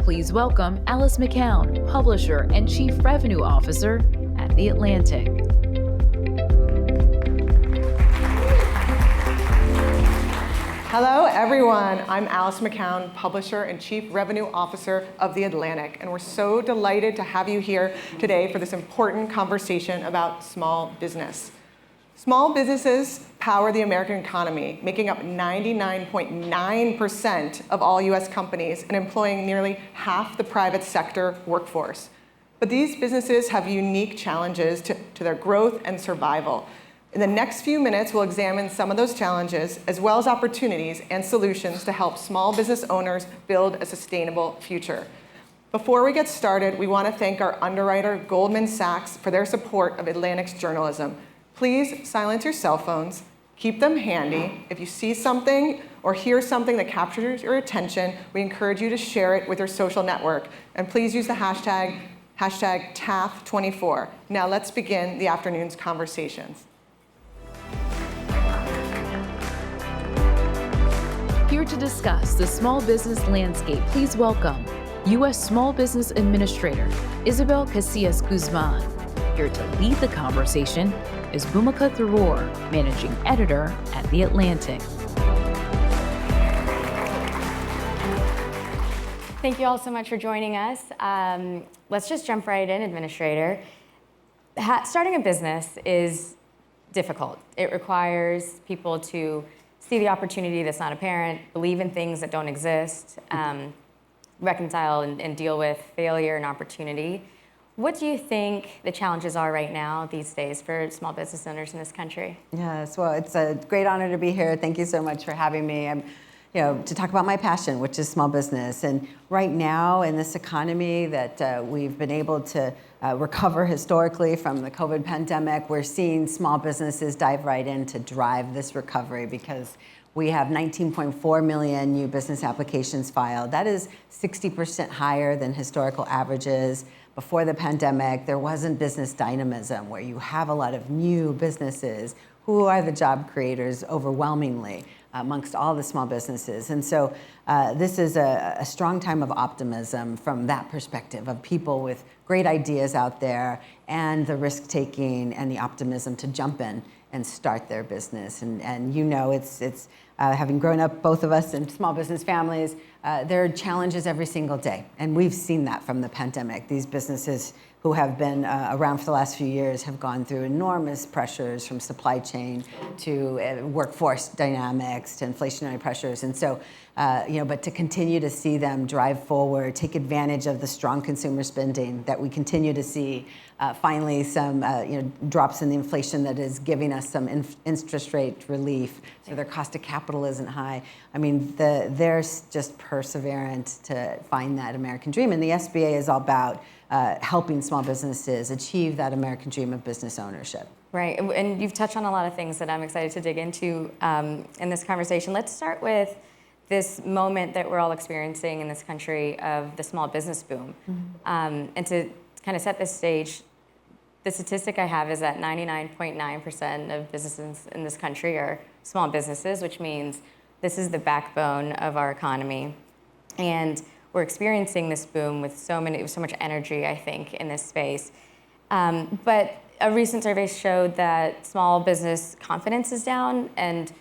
Please welcome Alice McCown, Publisher and Chief Revenue Officer at The Atlantic. Hello, everyone. I'm Alice McCown, Publisher and Chief Revenue Officer of The Atlantic, and we're so delighted to have you here today for this important conversation about small business. Small businesses power the American economy, making up 99.9% of all US companies and employing nearly half the private sector workforce. But these businesses have unique challenges to their growth and survival. In the next few minutes, we'll examine some of those challenges, as well as opportunities and solutions to help small business owners build a sustainable future. Before we get started, we want to thank our underwriter, Goldman Sachs, for their support of Atlantic's journalism. Please silence your cell phones, keep them handy. If you see something or hear something that captures your attention, we encourage you to share it with your social network. And please use the hashtag #TAF24. Now let's begin the afternoon's conversations. Here to discuss the small business landscape, please welcome U.S. Small Business Administrator Isabel Casillas Guzman. Here to lead the conversation is Bhumika Tharoor, Managing Editor at The Atlantic. Thank you all so much for joining us. Let's just jump right in, Administrator. Starting a business is difficult. It requires people to see the opportunity that's not apparent, believe in things that don't exist, reconcile and deal with failure and opportunity. What do you think the challenges are right now these days for small business owners in this country? Yes, well, it's a great honor to be here. Thank you so much for having me. To talk about my passion, which is small business. And right now in this economy that we've been able to recover historically from the COVID pandemic, we're seeing small businesses dive right in to drive this recovery because we have 19.4 million new business applications filed. That is 60% higher than historical averages. Before the pandemic, there wasn't business dynamism where you have a lot of new businesses who are the job creators overwhelmingly amongst all the small businesses. And so this is a strong time of optimism from that perspective of people with great ideas out there and the risk-taking and the optimism to jump in and start their business. And it's having grown up, both of us, in small business families, there are challenges every single day. And we've seen that from the pandemic. These businesses who have been around for the last few years have gone through enormous pressures from supply chain to workforce dynamics to inflationary pressures. And so, but to continue to see them drive forward, take advantage of the strong consumer spending that we continue to see, finally some drops in the inflation that is giving us some interest rate relief, so their cost of capital isn't high. I mean, they're just perseverant to find that American dream. And the SBA is all about helping small businesses achieve that American dream of business ownership. Right, and you've touched on a lot of things that I'm excited to dig into in this conversation. Let's start with this moment that we're all experiencing in this country of the small business boom. Mm-hmm. And to kind of set this stage, the statistic I have is that 99.9% of businesses in this country are small businesses, which means this is the backbone of our economy. And we're experiencing this boom with so much energy, I think, in this space. But a recent survey showed that small business confidence is down, and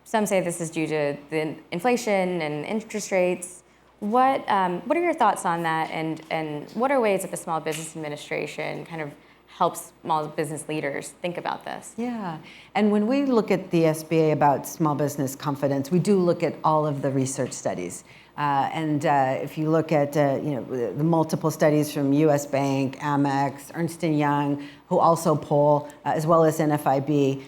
some say this is due to the inflation and interest rates. What are your thoughts on that, and what are ways that the Small Business Administration kind of helps small business leaders think about this? Yeah, and when we look at the SBA about small business confidence, we do look at all of the research studies. If you look at the multiple studies from U.S. Bank, Amex, Ernst & Young, who also poll, as well as NFIB,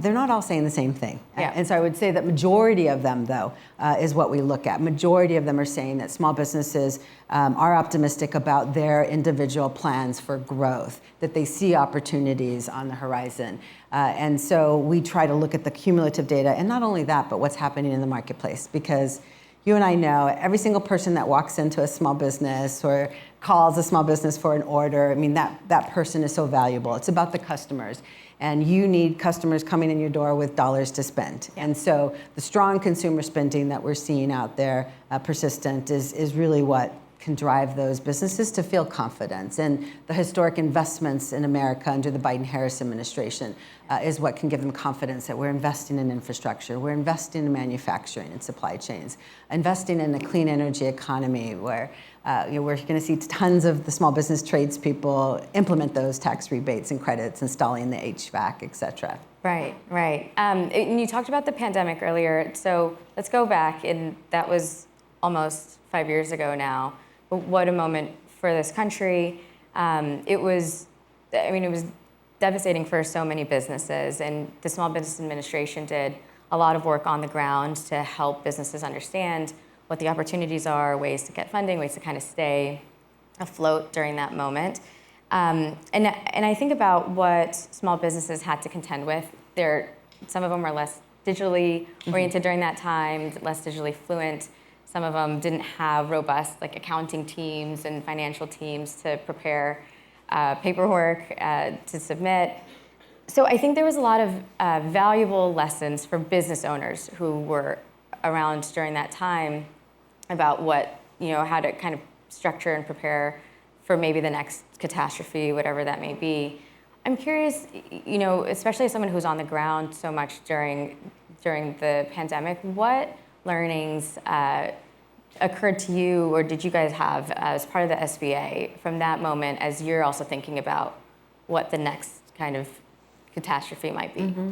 they're not all saying the same thing. Yeah. And so I would say that majority of them, though, is what we look at. Majority of them are saying that small businesses are optimistic about their individual plans for growth, that they see opportunities on the horizon. And so we try to look at the cumulative data, and not only that, but what's happening in the marketplace, because you and I know every single person that walks into a small business or calls a small business for an order, I mean, that person is so valuable. It's about the customers. And you need customers coming in your door with dollars to spend. And so the strong consumer spending that we're seeing out there, persistent, is really what can drive those businesses to feel confidence. And the historic investments in America under the Biden-Harris administration is what can give them confidence that we're investing in infrastructure, we're investing in manufacturing and supply chains, investing in a clean energy economy where we're going to see tons of the small business tradespeople implement those tax rebates and credits, installing the HVAC, et cetera. Right, right. And you talked about the pandemic earlier, so let's go back, and that was almost 5 years ago now. But what a moment for this country. It was devastating for so many businesses, and the Small Business Administration did a lot of work on the ground to help businesses understand what the opportunities are, ways to get funding, ways to kind of stay afloat during that moment. And I think about what small businesses had to contend with. Some of them were less digitally oriented during that time, less digitally fluent. Some of them didn't have robust accounting teams and financial teams to prepare paperwork to submit. So I think there was a lot of valuable lessons for business owners who were around during that time about how to kind of structure and prepare for maybe the next catastrophe, whatever that may be. I'm curious, especially as someone who's on the ground so much during the pandemic, what learnings occurred to you, or did you guys have as part of the SBA from that moment as you're also thinking about what the next kind of catastrophe might be? Mm-hmm.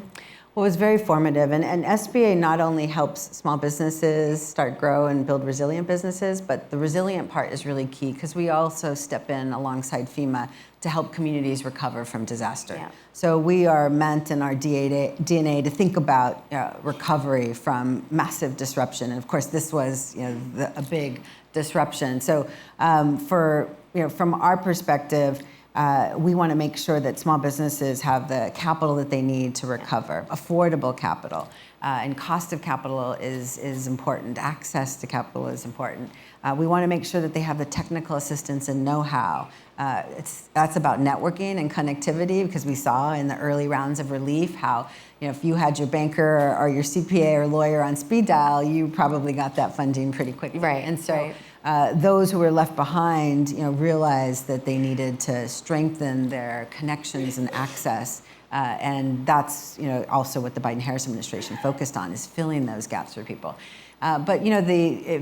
Well, it was very formative, and SBA not only helps small businesses start, grow, and build resilient businesses, but the resilient part is really key because we also step in alongside FEMA to help communities recover from disaster. Yeah. So we are meant in our DNA to think about recovery from massive disruption, and of course this was a big disruption. So from our perspective, we want to make sure that small businesses have the capital that they need to recover, affordable capital. And cost of capital is important. Access to capital is important. We want to make sure that they have the technical assistance and know-how. That's about networking and connectivity, because we saw in the early rounds of relief how if you had your banker or your CPA or lawyer on speed dial, you probably got that funding pretty quickly. Right. And so. Right. Those who were left behind, realized that they needed to strengthen their connections and access, and that's also what the Biden-Harris administration focused on, is filling those gaps for people. But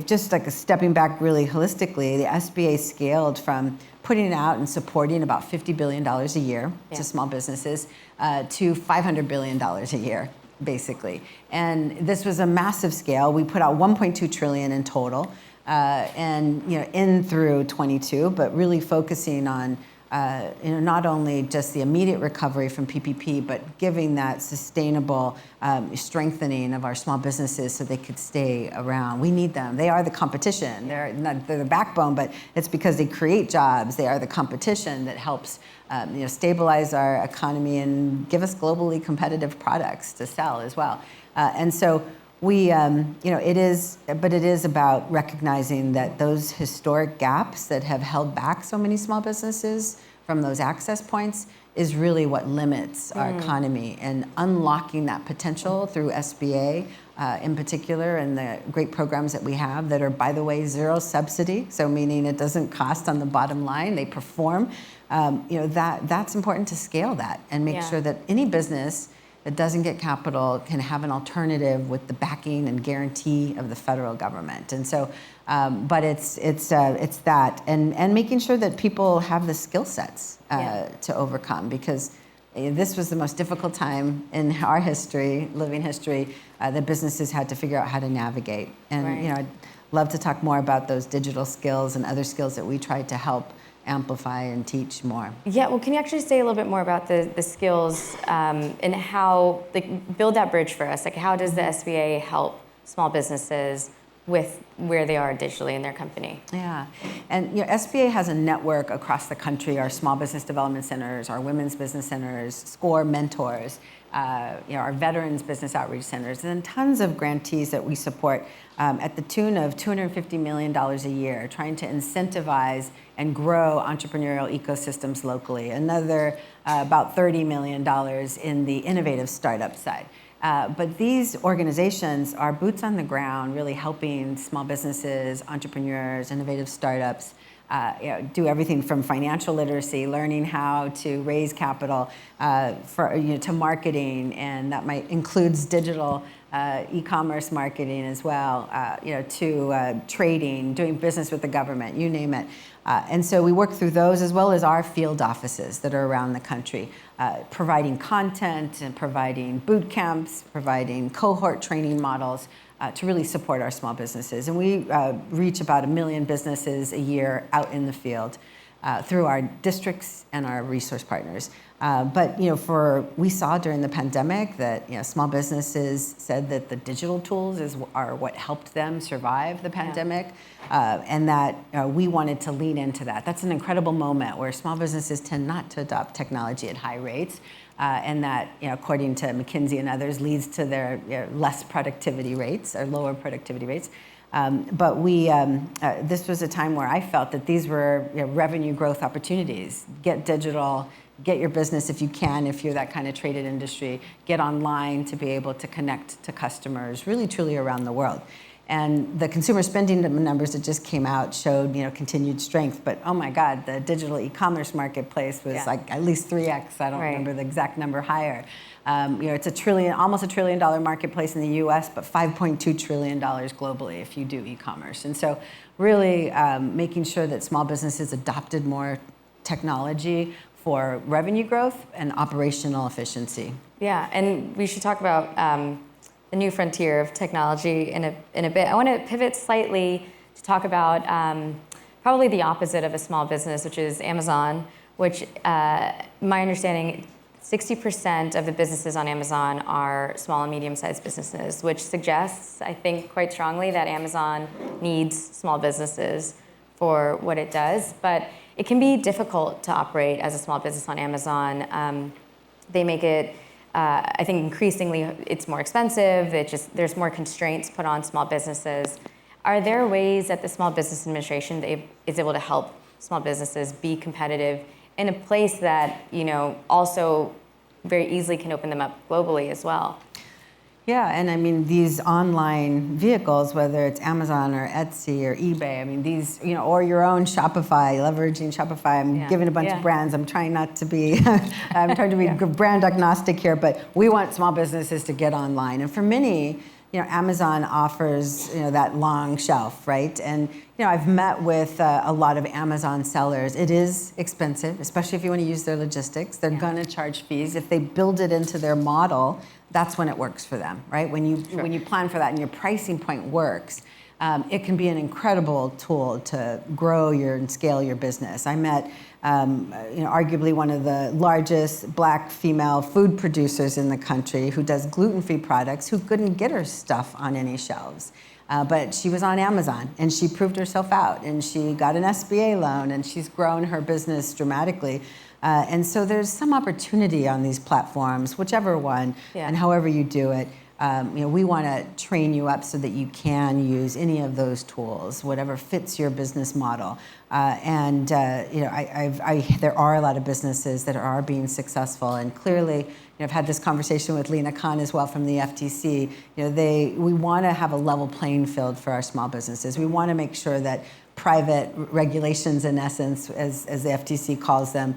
just like stepping back really holistically, the SBA scaled from putting out and supporting about $50 billion a year to small businesses to $500 billion a year, basically. And this was a massive scale. We put out $1.2 trillion in total. In through 22, but really focusing on not only just the immediate recovery from PPP, but giving that sustainable strengthening of our small businesses so they could stay around. We need them. They are the competition. They're the backbone, but it's because they create jobs. They are the competition that helps stabilize our economy and give us globally competitive products to sell as well. And so. It is about recognizing that those historic gaps that have held back so many small businesses from those access points is really what limits our economy, and unlocking that potential through SBA in particular, and the great programs that we have that are, by the way, zero subsidy, so meaning it doesn't cost on the bottom line, they perform. That's important to scale that and make sure that any business that doesn't get capital can have an alternative with the backing and guarantee of the federal government. And so, but it's that, and making sure that people have the skill sets to overcome, because this was the most difficult time in our history, living history, that businesses had to figure out how to navigate. And I'd love to talk more about those digital skills and other skills that we tried to help amplify and teach more. Yeah, well, can you actually say a little bit more about the skills and how, build that bridge for us? How does the SBA help small businesses with where they are digitally in their company? Yeah, and SBA has a network across the country, our small business development centers, our women's business centers, SCORE mentors, our veterans business outreach centers, and then tons of grantees that we support at the tune of $250 million a year, trying to incentivize and grow entrepreneurial ecosystems locally. Another about $30 million in the innovative startup side. But these organizations are boots on the ground, really helping small businesses, entrepreneurs, innovative startups do everything from financial literacy, learning how to raise capital, to marketing, and that might includes digital e-commerce marketing as well, to trading, doing business with the government, you name it. And so we work through those as well as our field offices that are around the country, providing content and providing boot camps, providing cohort training models to really support our small businesses. And we reach about 1 million businesses a year out in the field through our districts and our resource partners. But we saw during the pandemic that small businesses said that the digital tools are what helped them survive the pandemic, and that we wanted to lean into that. That's an incredible moment where small businesses tend not to adopt technology at high rates, and that according to McKinsey and others leads to their less productivity rates or lower productivity rates. But this was a time where I felt that these were revenue growth opportunities. Get digital, get your business if you can, if you're that kind of traded industry, get online to be able to connect to customers really truly around the world. And the consumer spending numbers that just came out showed continued strength, but oh my God, the digital e-commerce marketplace was like at least 3x. I don't remember the exact number higher. It's almost $1 trillion marketplace in the U.S., but $5.2 trillion globally if you do e-commerce. And so really making sure that small businesses adopted more technology for revenue growth and operational efficiency. Yeah, and we should talk about the new frontier of technology in a bit. I want to pivot slightly to talk about probably the opposite of a small business, which is Amazon, which my understanding, 60% of the businesses on Amazon are small and medium-sized businesses, which suggests, I think, quite strongly that Amazon needs small businesses for what it does. But it can be difficult to operate as a small business on Amazon. They make it, I think increasingly it's more expensive. There's more constraints put on small businesses. Are there ways that the Small Business Administration is able to help small businesses be competitive in a place that also very easily can open them up globally as well? Yeah, and I mean, these online vehicles, whether it's Amazon or Etsy or eBay, I mean, these, or your own Shopify, leveraging Shopify. I'm giving a bunch of brands. I'm trying not to be, I'm trying to be brand agnostic here, but we want small businesses to get online. And for many, Amazon offers, that long shelf, right? And, I've met with a lot of Amazon sellers. It is expensive, especially if you want to use their logistics. They're going to charge fees. If they build it into their model, that's when it works for them, right? When you plan for that and your pricing point works, it can be an incredible tool to grow and scale your business. I met, arguably one of the largest Black female food producers in the country who does gluten-free products, who couldn't get her stuff on any shelves. But she was on Amazon and she proved herself out and she got an SBA loan and she's grown her business dramatically. And so there's some opportunity on these platforms, whichever one, and however you do it. We want to train you up so that you can use any of those tools, whatever fits your business model. There are a lot of businesses that are being successful, and clearly, I've had this conversation with Lena Khan as well from the FTC. We want to have a level playing field for our small businesses. We want to make sure that private regulations, in essence, as the FTC calls them,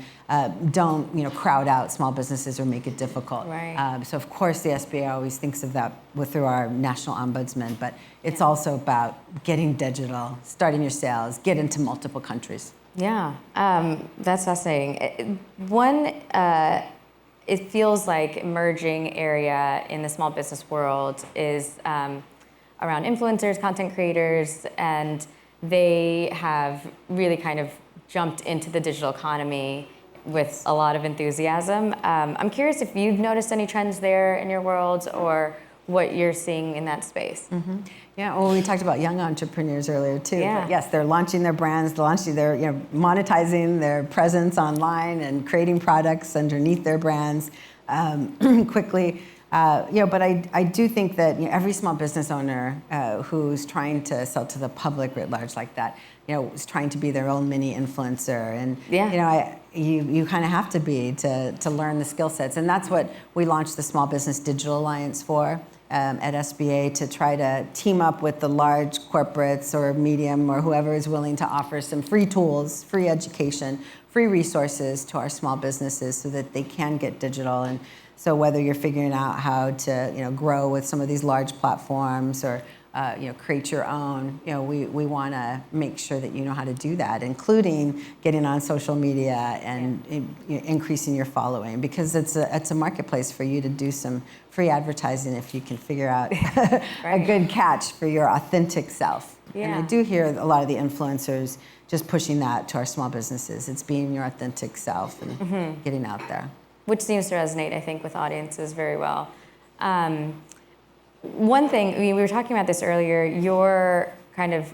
don't crowd out small businesses or make it difficult. Right. So of course the SBA always thinks of that through our national ombudsman, but it's also about getting digital, starting your sales, get into multiple countries. Yeah, that's fascinating. It feels like emerging area in the small business world is around influencers, content creators, and they have really kind of jumped into the digital economy with a lot of enthusiasm. I'm curious if you've noticed any trends there in your world or what you're seeing in that space. Mm-hmm. Yeah, well, we talked about young entrepreneurs earlier too. Yeah. But yes, they're launching their brands, they're monetizing their presence online and creating products underneath their brands quickly. But I do think that every small business owner who's trying to sell to the public writ large like that, is trying to be their own mini influencer, and you kind of have to be to learn the skill sets, and that's what we launched the Small Business Digital Alliance for at SBA, to try to team up with the large corporates or medium or whoever is willing to offer some free tools, free education, free resources to our small businesses so that they can get digital. And so whether you're figuring out how to grow with some of these large platforms or create your own, we want to make sure that you know how to do that, including getting on social media and increasing your following, because it's a marketplace for you to do some free advertising if you can figure out a good catch for your authentic self. Yeah. And I do hear a lot of the influencers just pushing that to our small businesses. It's being your authentic self and getting out there. Which seems to resonate, I think, with audiences very well. One thing, we were talking about this earlier, your kind of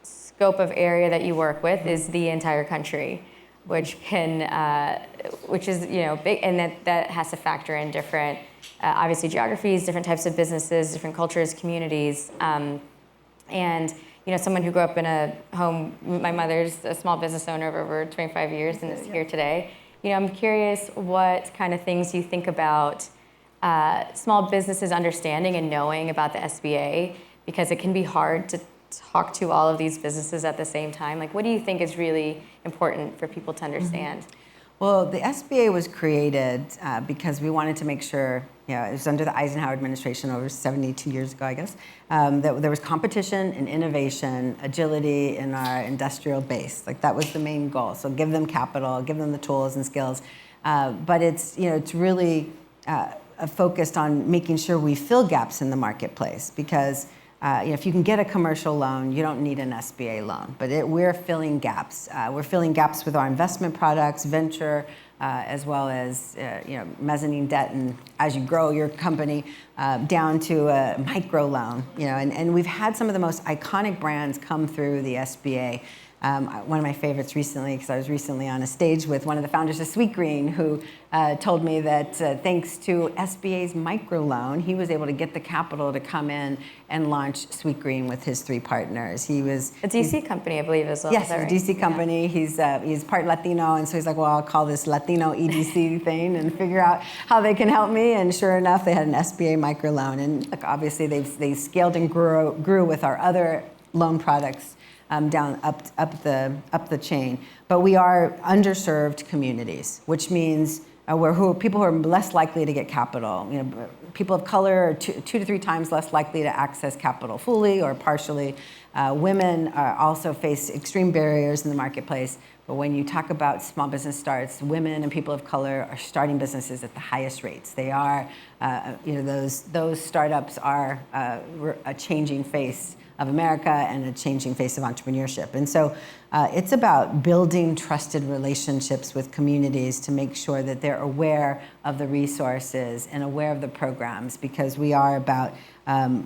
scope of area that you work with is the entire country, which is big, and that has to factor in different, obviously geographies, different types of businesses, different cultures, communities, and someone who grew up in a home, my mother's a small business owner of over 25 years and is here today. I'm curious what kind of things you think about small businesses understanding and knowing about the SBA, because it can be hard to talk to all of these businesses at the same time. Like, what do you think is really important for people to understand? Well, the SBA was created because we wanted to make sure, it was under the Eisenhower administration over 72 years ago, I guess, that there was competition and innovation, agility in our industrial base. Like, that was the main goal. So give them capital, give them the tools and skills. But it's really focused on making sure we fill gaps in the marketplace, because if you can get a commercial loan, you don't need an SBA loan. But we're filling gaps. We're filling gaps with our investment products, venture, as well as mezzanine debt, and as you grow your company, down to a micro loan. And we've had some of the most iconic brands come through the SBA. One of my favorites recently, because I was recently on a stage with one of the founders of Sweetgreen, who told me that thanks to SBA's microloan, he was able to get the capital to come in and launch Sweetgreen with his 3 partners. He was a DC company, I believe, as well. Yes, a DC company. He's part Latino, and so he's like, well, I'll call this Latino EDC thing and figure out how they can help me. And sure enough, they had an SBA microloan, and obviously they scaled and grew with our other loan products. Down up the chain, but we are underserved communities, which means people who are less likely to get capital. People of color are 2 to 3 times less likely to access capital fully or partially. Women also face extreme barriers in the marketplace. But when you talk about small business starts, women and people of color are starting businesses at the highest rates. They are, those startups are a changing face of America and a changing face of entrepreneurship. And so it's about building trusted relationships with communities to make sure that they're aware of the resources and aware of the programs, because we are about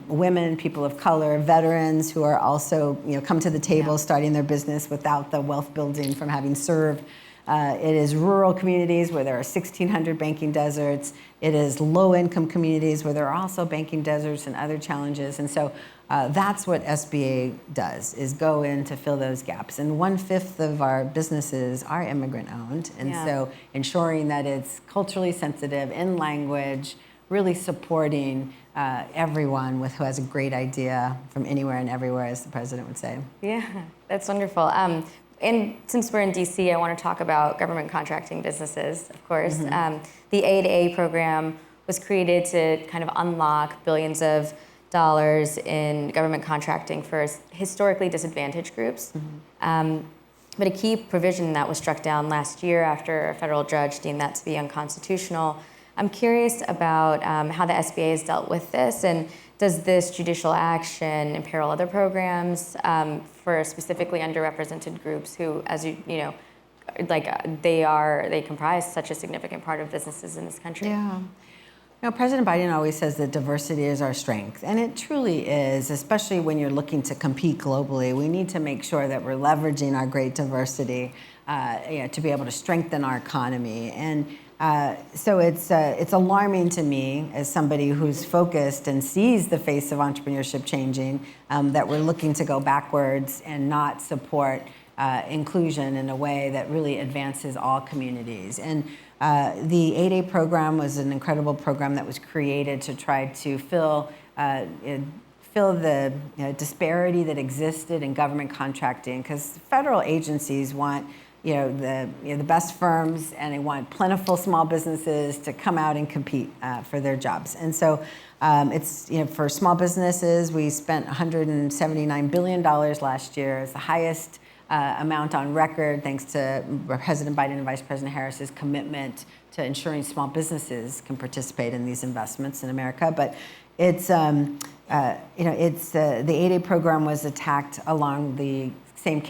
women, people of color, veterans who are also come to the table starting their business without the wealth building from having served. It is rural communities where there are 1,600 banking deserts. It is low-income communities where there are also banking deserts and other challenges. And so that's what SBA does, is go in to fill those gaps. And 1/5 of our businesses are immigrant-owned. And so ensuring that it's culturally sensitive, in language, really supporting everyone who has a great idea from anywhere and everywhere, as the president would say. Yeah, that's wonderful. And since we're in DC, I want to talk about government contracting businesses, of course. The A2A program was created to kind of unlock billions of dollars in government contracting for historically disadvantaged groups. But a key provision that was struck down last year after a federal judge deemed that to be unconstitutional. I'm curious about how the SBA has dealt with this, and does this judicial action imperil other programs for specifically underrepresented groups who, as they comprise such a significant part of businesses in this country? Yeah. President Biden always says that diversity is our strength, and it truly is, especially when you're looking to compete globally. We need to make sure that we're leveraging our great diversity to be able to strengthen our economy. And So it's alarming to me as somebody who's focused and sees the face of entrepreneurship changing, that we're looking to go backwards and not support inclusion in a way that really advances all communities. And the 8A program was an incredible program that was created to try to fill the disparity that existed in government contracting, because federal agencies want the best firms, and they want plentiful small businesses to come out and compete for their jobs. And so it's for small businesses, we spent $179 billion last year. It's the highest amount on record, thanks to President Biden and Vice President Harris's commitment to ensuring small businesses can participate in these investments in America. But it's the 8A program was attacked along the same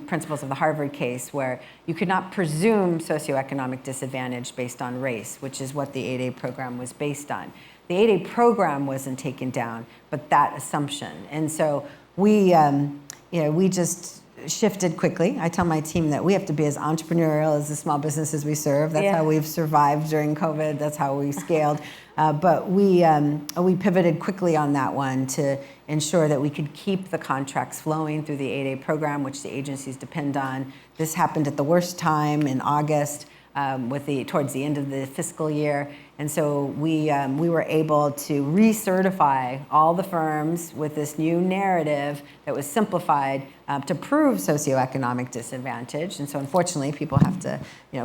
principles of the Harvard case, where you could not presume socioeconomic disadvantage based on race, which is what the 8A program was based on. The 8A program wasn't taken down, but that assumption. And so we just shifted quickly. I tell my team that we have to be as entrepreneurial as the small businesses we serve. That's how we've survived during COVID. That's how we scaled. But we pivoted quickly on that one to ensure that we could keep the contracts flowing through the 8A program, which the agencies depend on. This happened at the worst time in August, towards the end of the fiscal year. And so we were able to recertify all the firms with this new narrative that was simplified to prove socioeconomic disadvantage. And so unfortunately, people have to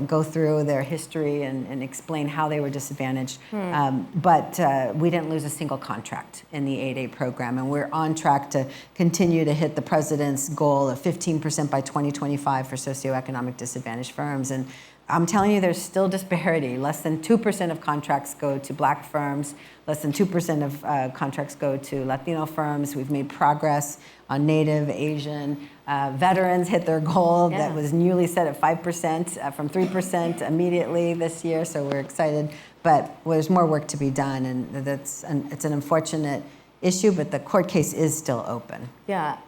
go through their history and explain how they were disadvantaged. But we didn't lose a single contract in the 8A program. And we're on track to continue to hit the president's goal of 15% by 2025 for socioeconomic disadvantaged firms. And I'm telling you, there's still disparity. Less than 2% of contracts go to Black firms. Less than 2% of contracts go to Latino firms. We've made progress on Native, Asian. Veterans hit their goal that was newly set at 5% from 3% immediately this year. So we're excited. But there's more work to be done, and it's an unfortunate issue, but the court case is still open. Yeah.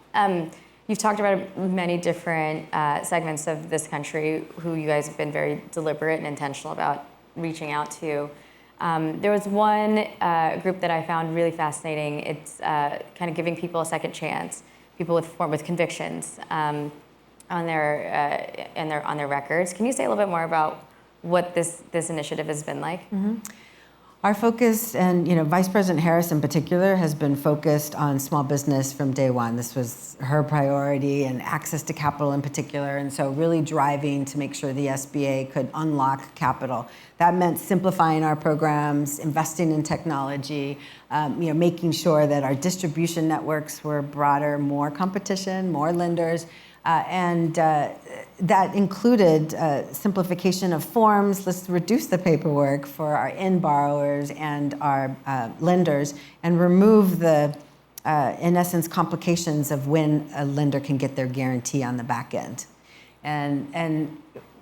You've talked about many different segments of this country who you guys have been very deliberate and intentional about reaching out to. There was one group that I found really fascinating. It's kind of giving people a second chance, people with convictions on their records. Can you say a little bit more about what this initiative has been like? Mm-hmm. Our focus, and Vice President Harris in particular, has been focused on small business from day one. This was her priority, and access to capital in particular, and so really driving to make sure the SBA could unlock capital. That meant simplifying our programs, investing in technology, making sure that our distribution networks were broader, more competition, more lenders, and that included simplification of forms. Let's reduce the paperwork for our end borrowers and our lenders, and remove the, in essence, complications of when a lender can get their guarantee on the back end. And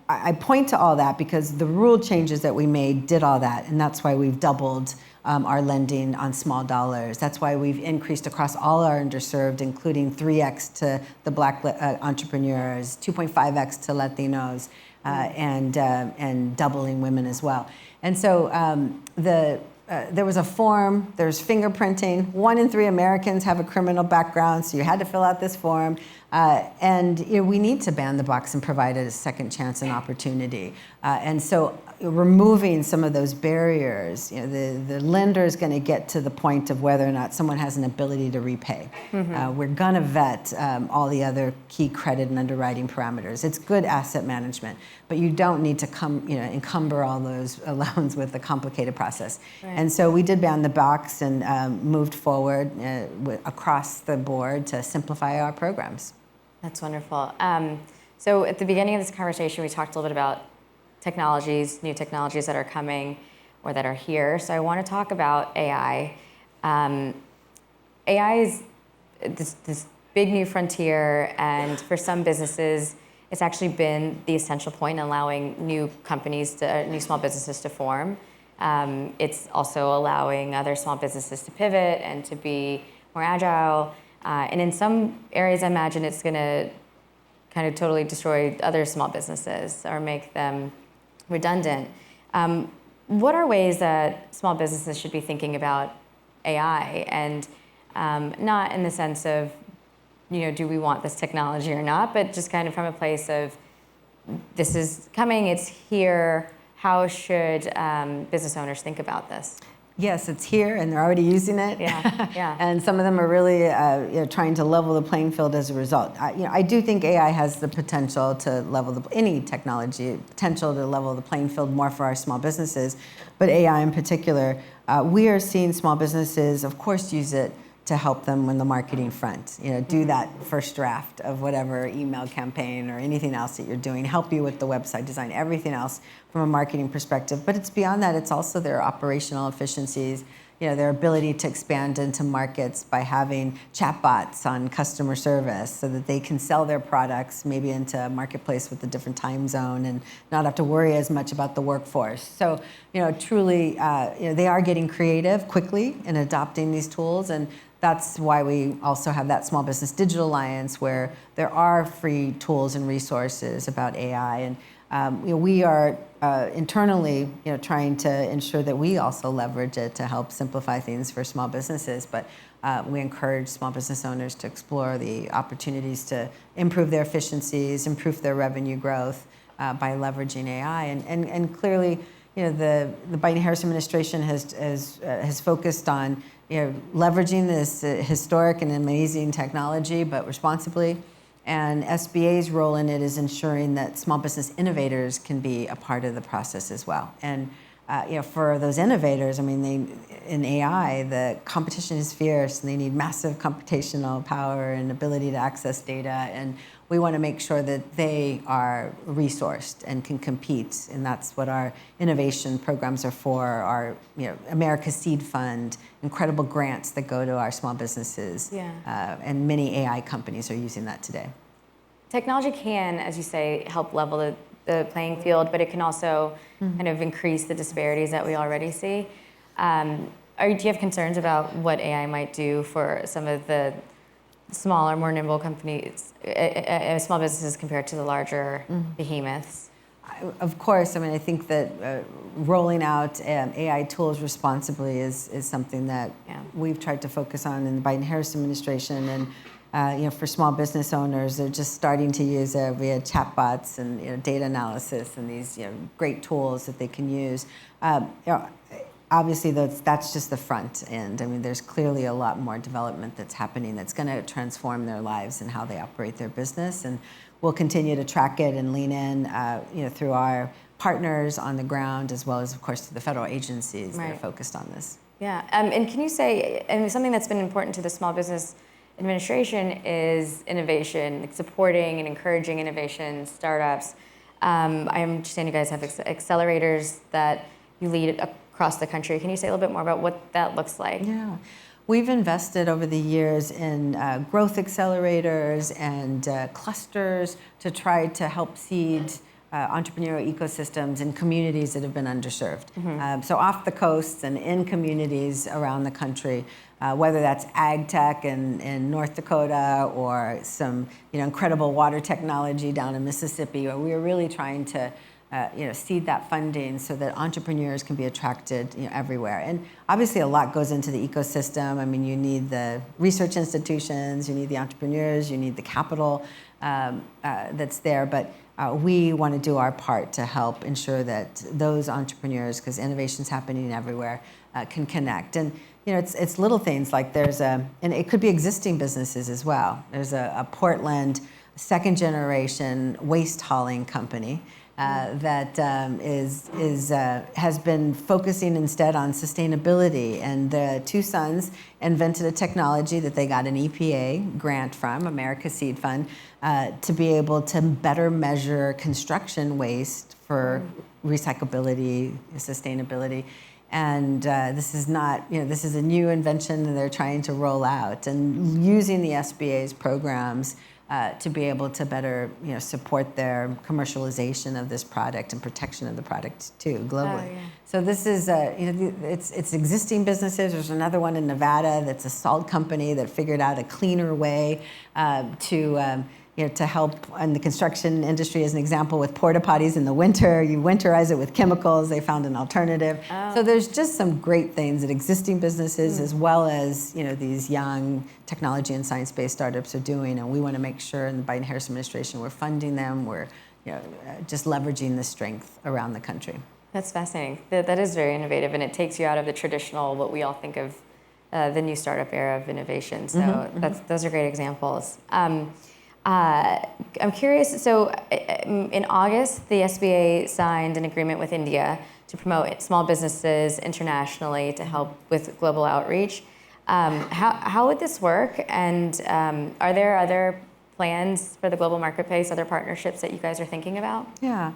I point to all that because the rule changes that we made did all that, and that's why we've doubled our lending on small dollars. That's why we've increased across all our underserved, including 3x to the Black entrepreneurs, 2.5x to Latinos, and doubling women as well. And so there was a form, there's fingerprinting. 1 in 3 Americans have a criminal background, so you had to fill out this form. And we need to ban the box and provide a second chance and opportunity. And so removing some of those barriers, the lender is going to get to the point of whether or not someone has an ability to repay. Mm-hmm. We're going to vet all the other key credit and underwriting parameters. It's good asset management, but you don't need to encumber all those loans with a complicated process. Right. And so we did ban the box and moved forward across the board to simplify our programs. That's wonderful. So at the beginning of this conversation, we talked a little bit about new technologies that are coming or that are here. So I want to talk about AI. AI is this big new frontier, and for some businesses, it's actually been the essential point in allowing new small businesses to form. It's also allowing other small businesses to pivot and to be more agile. And in some areas, I imagine it's going to kind of totally destroy other small businesses or make them redundant. What are ways that small businesses should be thinking about AI, and not in the sense of, do we want this technology or not, but just kind of from a place of, this is coming, it's here. How should business owners think about this? Yes, it's here, and they're already using it. Yeah. And some of them are really trying to level the playing field as a result. I do think AI has the potential to level any technology, potential to level the playing field more for our small businesses, but AI in particular. We are seeing small businesses, of course, use it to help them on the marketing front. Do that first draft of whatever email campaign or anything else that you're doing, help you with the website design, everything else from a marketing perspective. But it's beyond that. It's also their operational efficiencies, their ability to expand into markets by having chatbots on customer service so that they can sell their products maybe into a marketplace with a different time zone and not have to worry as much about the workforce. So, truly, they are getting creative quickly in adopting these tools, and that's why we also have that Small Business Digital Alliance, where there are free tools and resources about AI. And we are internally trying to ensure that we also leverage it to help simplify things for small businesses. But we encourage small business owners to explore the opportunities to improve their efficiencies, improve their revenue growth by leveraging AI. And clearly, the Biden-Harris administration has focused on leveraging this historic and amazing technology, but responsibly. And SBA's role in it is ensuring that small business innovators can be a part of the process as well. And for those innovators, in AI, the competition is fierce, and they need massive computational power and ability to access data. And we want to make sure that they are resourced and can compete. And that's what our innovation programs are for. Our America's Seed Fund, incredible grants that go to our small businesses. And many AI companies are using that today. Technology can, as you say, help level the playing field, but it can also kind of increase the disparities that we already see. Do you have concerns about what AI might do for some of the smaller, more nimble companies, small businesses compared to the larger behemoths? Of course. I think that rolling out AI tools responsibly is something that we've tried to focus on in the Biden-Harris administration. And for small business owners, they're just starting to use it via chatbots and data analysis and these great tools that they can use. Obviously, that's just the front end. There's clearly a lot more development that's happening that's going to transform their lives and how they operate their business. And we'll continue to track it and lean in through our partners on the ground, as well as, of course, to the federal agencies that are focused on this. Yeah, and can you say, something that's been important to the Small Business Administration is innovation, like supporting and encouraging innovation, startups. I understand you guys have accelerators that you lead across the country. Can you say a little bit more about what that looks like? Yeah. We've invested over the years in growth accelerators and clusters to try to help seed entrepreneurial ecosystems in communities that have been underserved. So off the coasts and in communities around the country, whether that's ag tech in North Dakota or some incredible water technology down in Mississippi, where we're really trying to seed that funding so that entrepreneurs can be attracted everywhere. And obviously a lot goes into the ecosystem. You need the research institutions, you need the entrepreneurs, you need the capital that's there. But we want to do our part to help ensure that those entrepreneurs, because innovation's happening everywhere, can connect. And it's little things like and it could be existing businesses as well. There's a Portland second generation waste hauling company that has been focusing instead on sustainability. And the two sons invented a technology that they got an EPA grant from, America's Seed Fund, to be able to better measure construction waste for recyclability, sustainability. And this is this is a new invention that they're trying to roll out, and using the SBA's programs to be able to better support their commercialization of this product and protection of the product too globally. Oh, yeah. So this is it's existing businesses. There's another one in Nevada that's a salt company that figured out a cleaner way to to help in the construction industry, as an example, with porta potties in the winter. You winterize it with chemicals. They found an alternative. Oh. So there's just some great things that existing businesses, as well as these young technology and science-based startups are doing, and we want to make sure in the Biden-Harris administration we're funding them. We're just leveraging the strength around the country. That's fascinating. That is very innovative, and it takes you out of the traditional, what we all think of, the new startup era of innovation. So those are great examples. I'm curious, so in August, the SBA signed an agreement with India to promote small businesses internationally to help with global outreach. How would this work? And are there other plans for the global marketplace, other partnerships that you guys are thinking about? Yeah,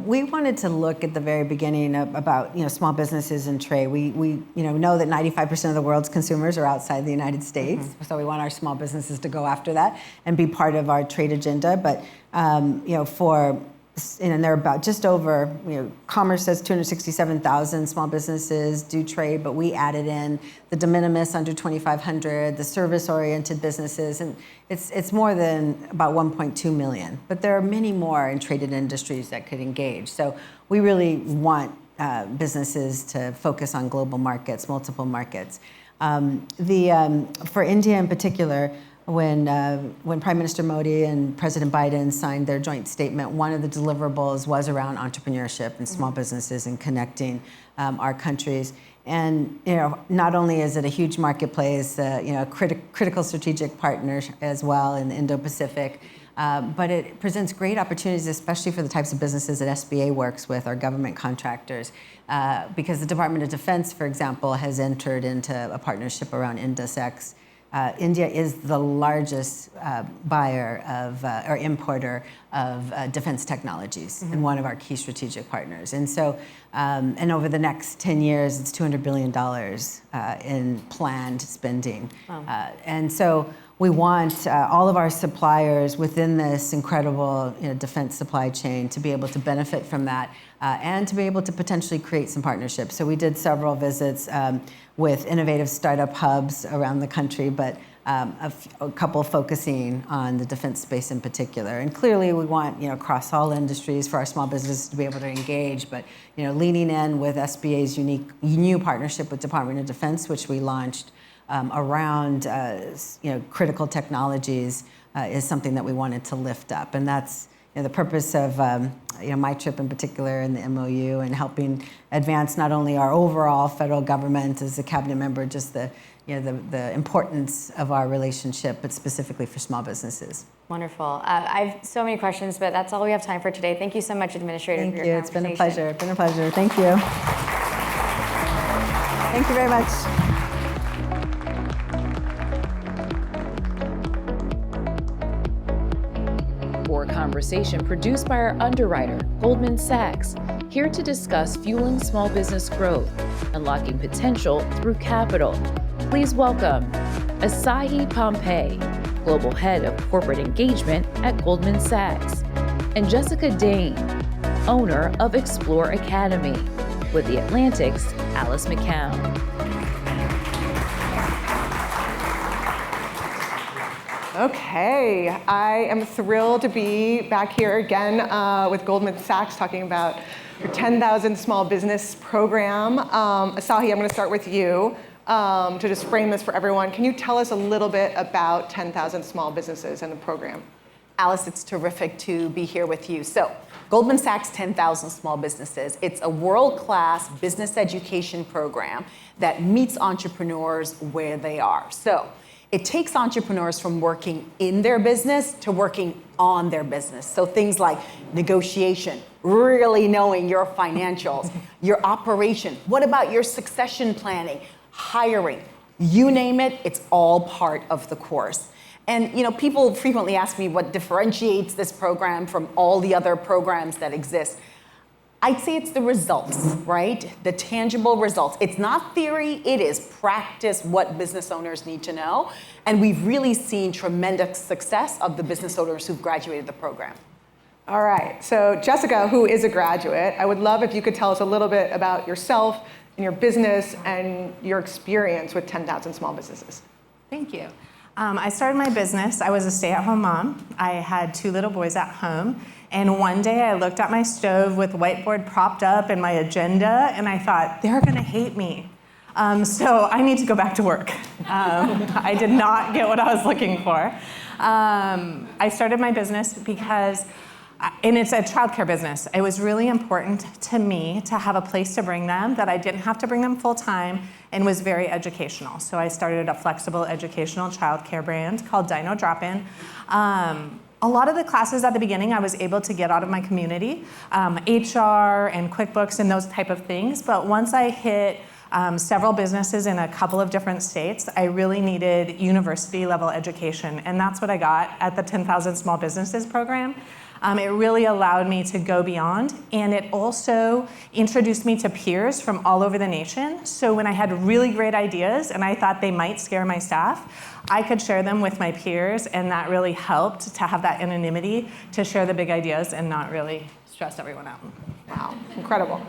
we wanted to look at the very beginning about small businesses and trade. We know that 95% of the world's consumers are outside the United States, so we want our small businesses to go after that and be part of our trade agenda. But and they're about just over, Commerce says 267,000 small businesses do trade, but we added in the de minimis under 2,500, the service-oriented businesses, and it's more than about 1.2 million. But there are many more in traded industries that could engage. So we really want businesses to focus on global markets, multiple markets. For India in particular, when Prime Minister Modi and President Biden signed their joint statement, one of the deliverables was around entrepreneurship and small businesses and connecting our countries. And not only is it a huge marketplace, critical strategic partner as well in the Indo-Pacific, but it presents great opportunities, especially for the types of businesses that SBA works with, our government contractors, because the Department of Defense, for example, has entered into a partnership around Sachs. India is the largest buyer of or importer of defense technologies and one of our key strategic partners. And so, and over the next 10 years, it's $200 billion in planned spending. Wow. And so we want all of our suppliers within this incredible defense supply chain to be able to benefit from that and to be able to potentially create some partnerships. So we did several visits with innovative startup hubs around the country, but a couple focusing on the defense space in particular. And clearly we want, across all industries for our small businesses to be able to engage, but, leaning in with SBA's unique new partnership with Department of Defense, which we launched around, critical technologies is something that we wanted to lift up. And that's the purpose of my trip in particular and the MOU, and helping advance not only our overall federal government as a cabinet member, just the importance of our relationship, but specifically for small businesses. Wonderful. I have so many questions, but that's all we have time for today. Thank you so much, Administrator, Thank for you. your It's been a pleasure. It's been a pleasure. Thank you. Thank you very much. For a conversation produced by our underwriter, Goldman Sachs, here to discuss fueling small business growth, unlocking potential through capital. Please welcome Asahi Pompey, Global Head of Corporate Engagement at Goldman Sachs, and Jessica Dane, owner of Explore Academy, with the Atlantic's Alice McCown. Okay, I am thrilled to be back here again with Goldman Sachs talking about your 10,000 Small Business Program. Asahi, I'm going to start with you to just frame this for everyone. Can you tell us a little bit about 10,000 small businesses and the program? Alice, it's terrific to be here with you. So, Goldman Sachs 10,000 Small Businesses. It's a world-class business education program that meets entrepreneurs where they are. So, it takes entrepreneurs from working in their business to working on their business. So things like negotiation, really knowing your financials, your operation. What about your succession planning, hiring? You name it, it's all part of the course. And people frequently ask me what differentiates this program from all the other programs that exist. I'd say it's the results, right? The tangible results. It's not theory, it is practice, what business owners need to know. And we've really seen tremendous success of the business owners who've graduated the program. All right, so Jessica, who is a graduate, I would love if you could tell us a little bit about yourself and your business and your experience with 10,000 small businesses. Thank you. I started my business. I was a stay-at-home mom. I had 2 little boys at home. And one day I looked at my stove with whiteboard propped up and my agenda, and I thought, they're going to hate me. So I need to go back to work. I did not get what I was looking for. I started my business because, and it's a childcare business. It was really important to me to have a place to bring them that I didn't have to bring them full time and was very educational. So I started a flexible educational childcare brand called Dino Drop-In. A lot of the classes at the beginning I was able to get out of my community, HR and QuickBooks and those type of things. But once I hit several businesses in a couple of different states, I really needed university level education. And that's what I got at the 10,000 Small Businesses program. It really allowed me to go beyond, and it also introduced me to peers from all over the nation. So when I had really great ideas and I thought they might scare my staff, I could share them with my peers, and that really helped to have that anonymity to share the big ideas and not really stress everyone out. Wow, incredible.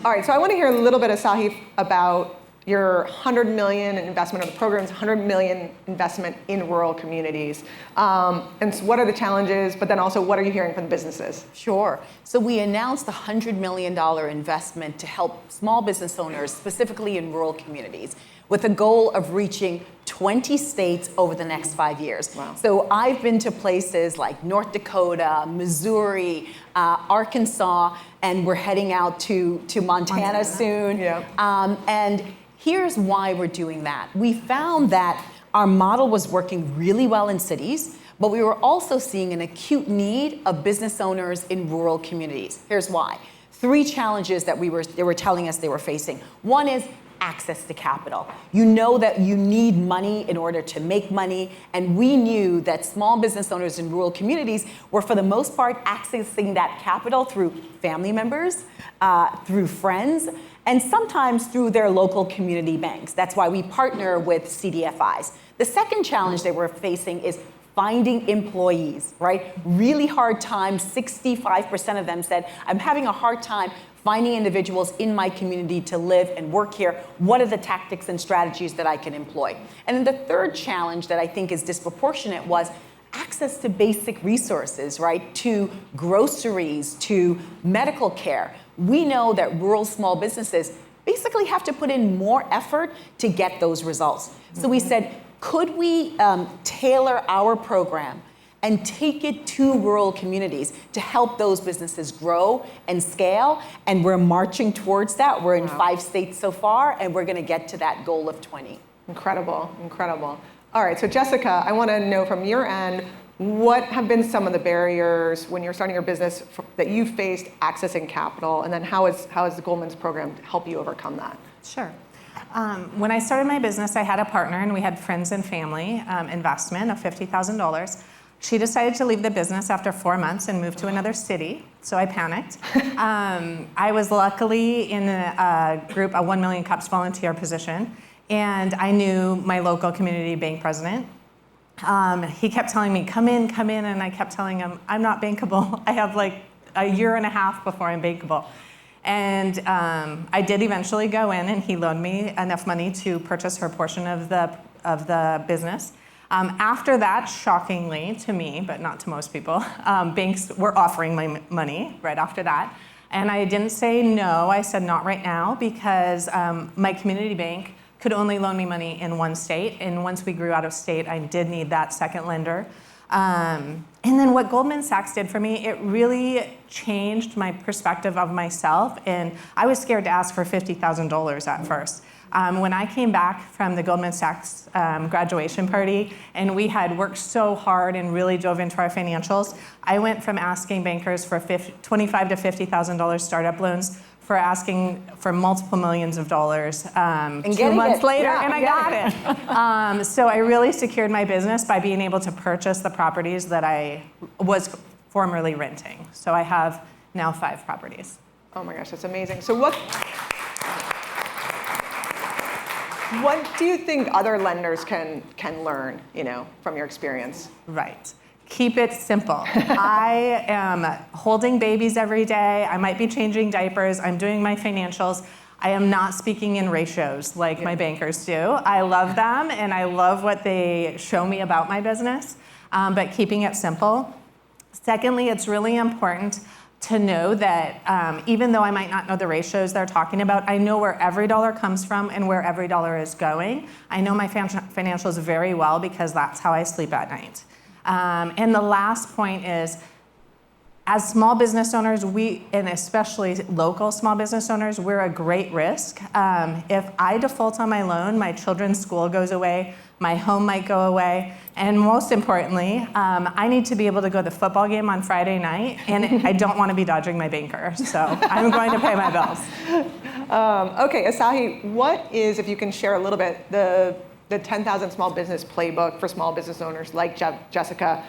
All right, so I want to hear a little bit, Asahif, about your 100 million investment, or the program's 100 million investment in rural communities. And so what are the challenges, but then also what are you hearing from the businesses? Sure. So we announced a $100 million investment to help small business owners, specifically in rural communities, with a goal of reaching 20 states over the next 5 years. Wow. So I've been to places like North Dakota, Missouri, Arkansas, and we're heading out to Montana soon. Yeah. And here's why we're doing that. We found that our model was working really well in cities, but we were also seeing an acute need of business owners in rural communities. Here's why. 3 challenges that they were telling us they were facing. One is access to capital. You know that you need money in order to make money, and we knew that small business owners in rural communities were, for the most part, accessing that capital through family members, through friends, and sometimes through their local community banks. That's why we partner with CDFIs. The second challenge they were facing is finding employees, right? Really hard time. 65% of them said, I'm having a hard time finding individuals in my community to live and work here. What are the tactics and strategies that I can employ? And then the third challenge that I think is disproportionate was access to basic resources, right? To groceries, to medical care. We know that rural small businesses basically have to put in more effort to get those results. So we said, could we tailor our program and take it to rural communities to help those businesses grow and scale? And we're marching towards that. We're in 5 states so far, and we're going to get to that goal of 20. Incredible, incredible. All right, so Jessica, I want to know from your end, what have been some of the barriers when you're starting your business that you faced accessing capital, and then how is the Goldman's program to help you overcome that? Sure. When I started my business, I had a partner, and we had friends and family investment of $50,000. She decided to leave the business after 4 months and move to another city, so I panicked. I was luckily in a group, a 1 Million Cups volunteer position, and I knew my local community bank president. He kept telling me, come in, and I kept telling him, I'm not bankable. I have like a year and a half before I'm bankable. And I did eventually go in, and he loaned me enough money to purchase her portion of the business. After that, shockingly to me, but not to most people, banks were offering my money right after that. And I didn't say no. I said not right now, because my community bank could only loan me money in 1 state. And once we grew out of state, I did need that second lender. And then what Goldman Sachs did for me, it really changed my perspective of myself. And I was scared to ask for $50,000 at first. When I came back from the Goldman Sachs graduation party, and we had worked so hard and really dove into our financials, I went from asking bankers for $25,000 to $50,000 startup loans for asking for multiple millions of dollars 2 months later, and I got it. So I really secured my business by being able to purchase the properties that I was formerly renting. So I have now 5 properties. Oh my gosh, that's amazing. So what do you think other lenders can learn, from your experience? Right. Keep it simple. I am holding babies every day. I might be changing diapers. I'm doing my financials. I am not speaking in ratios like my bankers do. I love them, and I love what they show me about my business, but keeping it simple. Secondly, it's really important to know that even though I might not know the ratios they're talking about, I know where every dollar comes from and where every dollar is going. I know my financials very well because that's how I sleep at night. And the last point is, as small business owners, and especially local small business owners, we're a great risk. If I default on my loan, my children's school goes away, my home might go away, and most importantly, I need to be able to go to the football game on Friday night, and I don't want to be dodging my banker, so I'm going to pay my bills. Okay, Asahi, what is, if you can share a little bit, the 10,000 Small Business Playbook for small business owners like Jessica,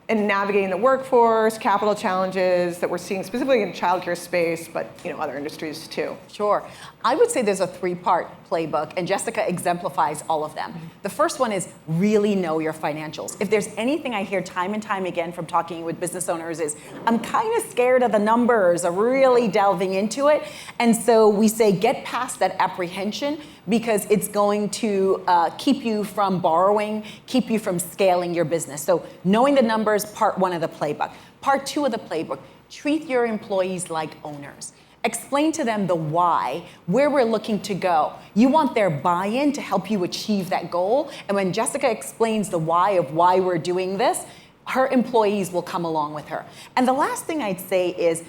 and navigating the workforce, capital challenges that we're seeing specifically in childcare space, but other industries too? Sure. I would say there's a 3-part playbook, and Jessica exemplifies all of them. The first one is really know your financials. If there's anything I hear time and time again from talking with business owners is, I'm kind of scared of the numbers, of really delving into it. And so we say get past that apprehension, because it's going to keep you from borrowing, keep you from scaling your business. So knowing the numbers, part 1 of the playbook. Part 2 of the playbook, treat your employees like owners. Explain to them the why, where we're looking to go. You want their buy-in to help you achieve that goal. And when Jessica explains the why of why we're doing this, her employees will come along with her. And the last thing I'd say is,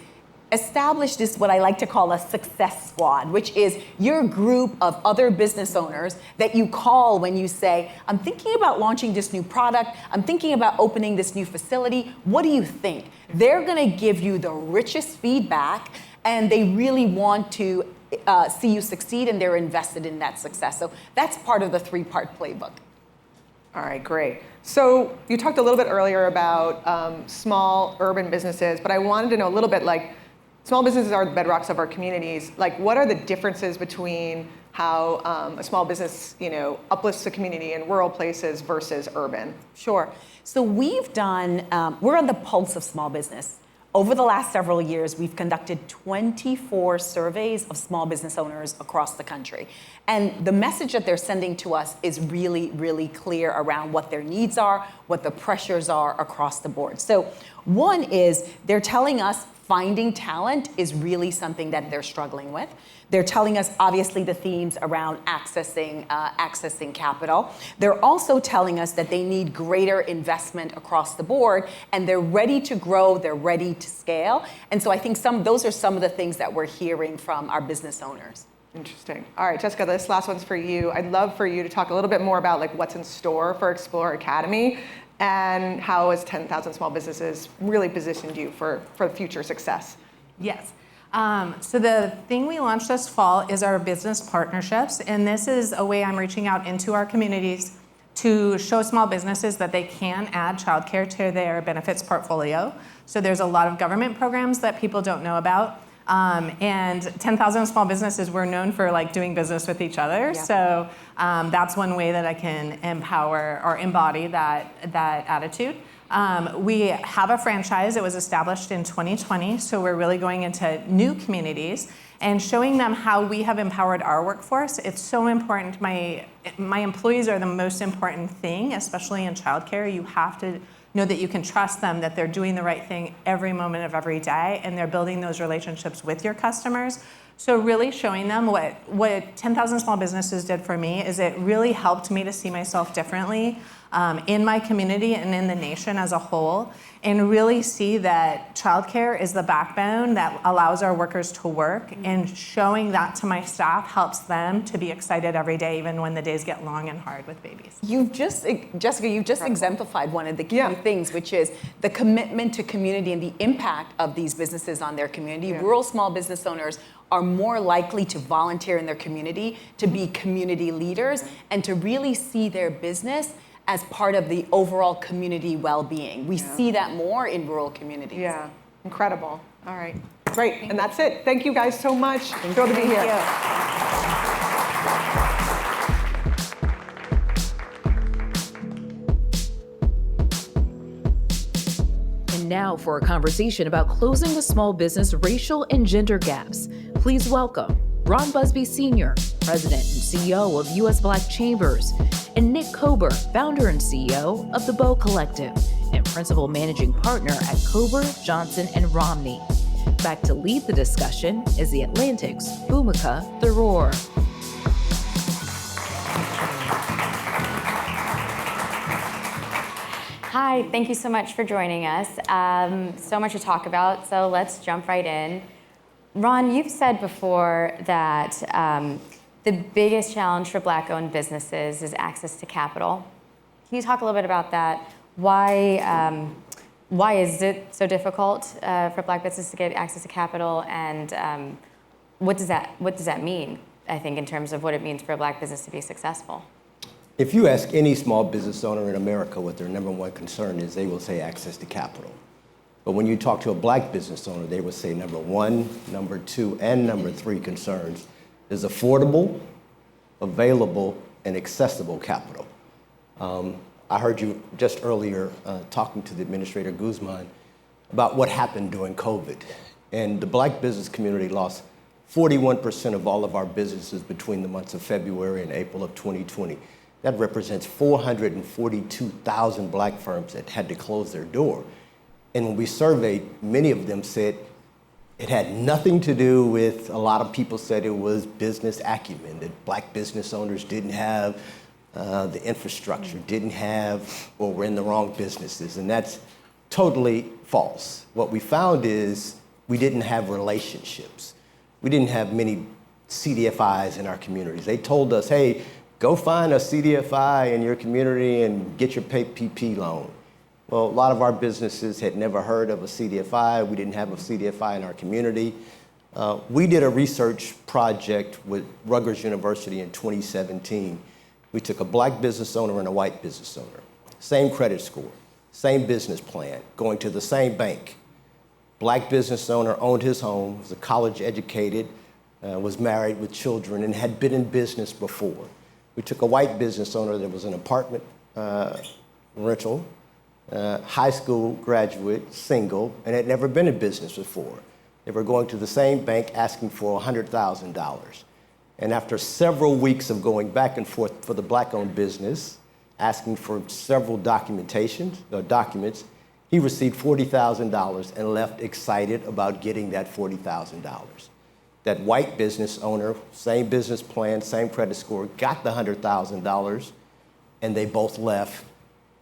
establish this, what I like to call a success squad, which is your group of other business owners that you call when you say, I'm thinking about launching this new product, I'm thinking about opening this new facility, what do you think? They're gonna give you the richest feedback, and they really want to see you succeed, and they're invested in that success. So that's part of the 3-part playbook. All right, great. So you talked a little bit earlier about small urban businesses, but I wanted to know a little bit, like, small businesses are the bedrocks of our communities. Like, what are the differences between how a small business, uplifts the community in rural places versus urban? Sure. So we've done, we're on the pulse of small business. Over the last several years, we've conducted 24 surveys of small business owners across the country. And the message that they're sending to us is really, really clear around what their needs are, what the pressures are across the board. So one is they're telling us finding talent is really something that they're struggling with. They're telling us, obviously, the themes around accessing capital. They're also telling us that they need greater investment across the board, and they're ready to grow, they're ready to scale. And so I think those are some of the things that we're hearing from our business owners. Interesting. All right, Jessica, this last one's for you. I'd love for you to talk a little bit more about what's in store for Explore Academy, and how has 10,000 Small Businesses really positioned you for future success? Yes. So the thing we launched this fall is our business partnerships, and this is a way I'm reaching out into our communities to show small businesses that they can add childcare to their benefits portfolio. So there's a lot of government programs that people don't know about. And 10,000 Small Businesses, we're known for doing business with each other. Yeah. So that's one way that I can empower or embody that attitude. We have a franchise that was established in 2020, so we're really going into new communities and showing them how we have empowered our workforce. It's so important. My employees are the most important thing, especially in childcare. You have to know that you can trust them, that they're doing the right thing every moment of every day, and they're building those relationships with your customers. So really showing them what 10,000 Small Businesses did for me is it really helped me to see myself differently in my community and in the nation as a whole, and really see that childcare is the backbone that allows our workers to work, and showing that to my staff helps them to be excited every day, even when the days get long and hard with babies. Jessica, you've just exemplified one of the key things, which is the commitment to community and the impact of these businesses on their community. Yeah. Rural small business owners are more likely to volunteer in their community, to be community leaders, and to really see their business as part of the overall community well-being. We see that more in rural communities. Yeah, incredible. All right, great, and that's it. Thank you guys so much. Thrilled to be here. And now for a conversation about closing the small business racial and gender gaps. Please welcome Ron Busby Sr., President and CEO of U.S. Black Chambers, and Nick Kober, founder and CEO of the Bow Collective and principal managing partner at Kober, Johnson, and Romney. Back to lead the discussion is the Atlantic's Bhumika Tharoor. Hi, thank you so much for joining us. So much to talk about, so let's jump right in. Ron, you've said before that the biggest challenge for Black-owned businesses is access to capital. Can you talk a little bit about that? Why is it so difficult for Black businesses to get access to capital, and what does that mean, I think, in terms of what it means for a Black business to be successful? If you ask any small business owner in America what their number one concern is, they will say access to capital. But when you talk to a Black business owner, they will say number one, number two, and number three concerns is affordable, available, and accessible capital. I heard you just earlier talking to the Administrator Guzman about what happened during COVID. And the Black business community lost 41% of all of our businesses between the months of February and April of 2020. That represents 442,000 Black firms that had to close their door. And when we surveyed, many of them said it had nothing to do with, a lot of people said it was business acumen, that Black business owners didn't have the infrastructure, didn't have, or were in the wrong businesses. And that's totally false. What we found is we didn't have relationships. We didn't have many CDFIs in our communities. They told us, hey, go find a CDFI in your community and get your PPP loan. Well, a lot of our businesses had never heard of a CDFI. We didn't have a CDFI in our community. We did a research project with Rutgers University in 2017. We took a Black business owner and a white business owner, same credit score, same business plan, going to the same bank. Black business owner owned his home, was a college educated, was married with children, and had been in business before. We took a white business owner that was an apartment rental, high school graduate, single, and had never been in business before. They were going to the same bank asking for $100,000. And after several weeks of going back and forth for the Black-owned business, asking for several documents, he received $40,000 and left excited about getting that $40,000. That white business owner, same business plan, same credit score, got the $100,000, and they both left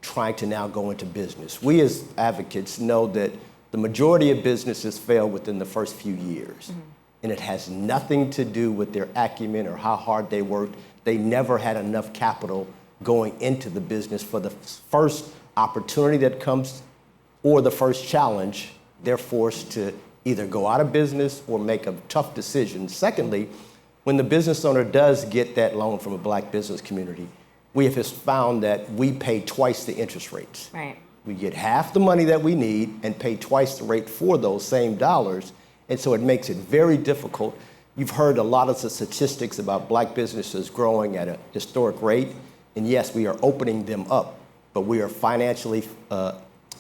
trying to now go into business. We as advocates know that the majority of businesses fail within the first few years. Mm-hmm. And it has nothing to do with their acumen or how hard they worked. They never had enough capital going into the business for the first opportunity that comes or the first challenge. They're forced to either go out of business or make a tough decision. Secondly, when the business owner does get that loan from a Black business community, we have found that we pay twice the interest rates. Right. We get half the money that we need and pay twice the rate for those same dollars. And so it makes it very difficult. You've heard a lot of the statistics about Black businesses growing at a historic rate. And yes, we are opening them up, but we are financially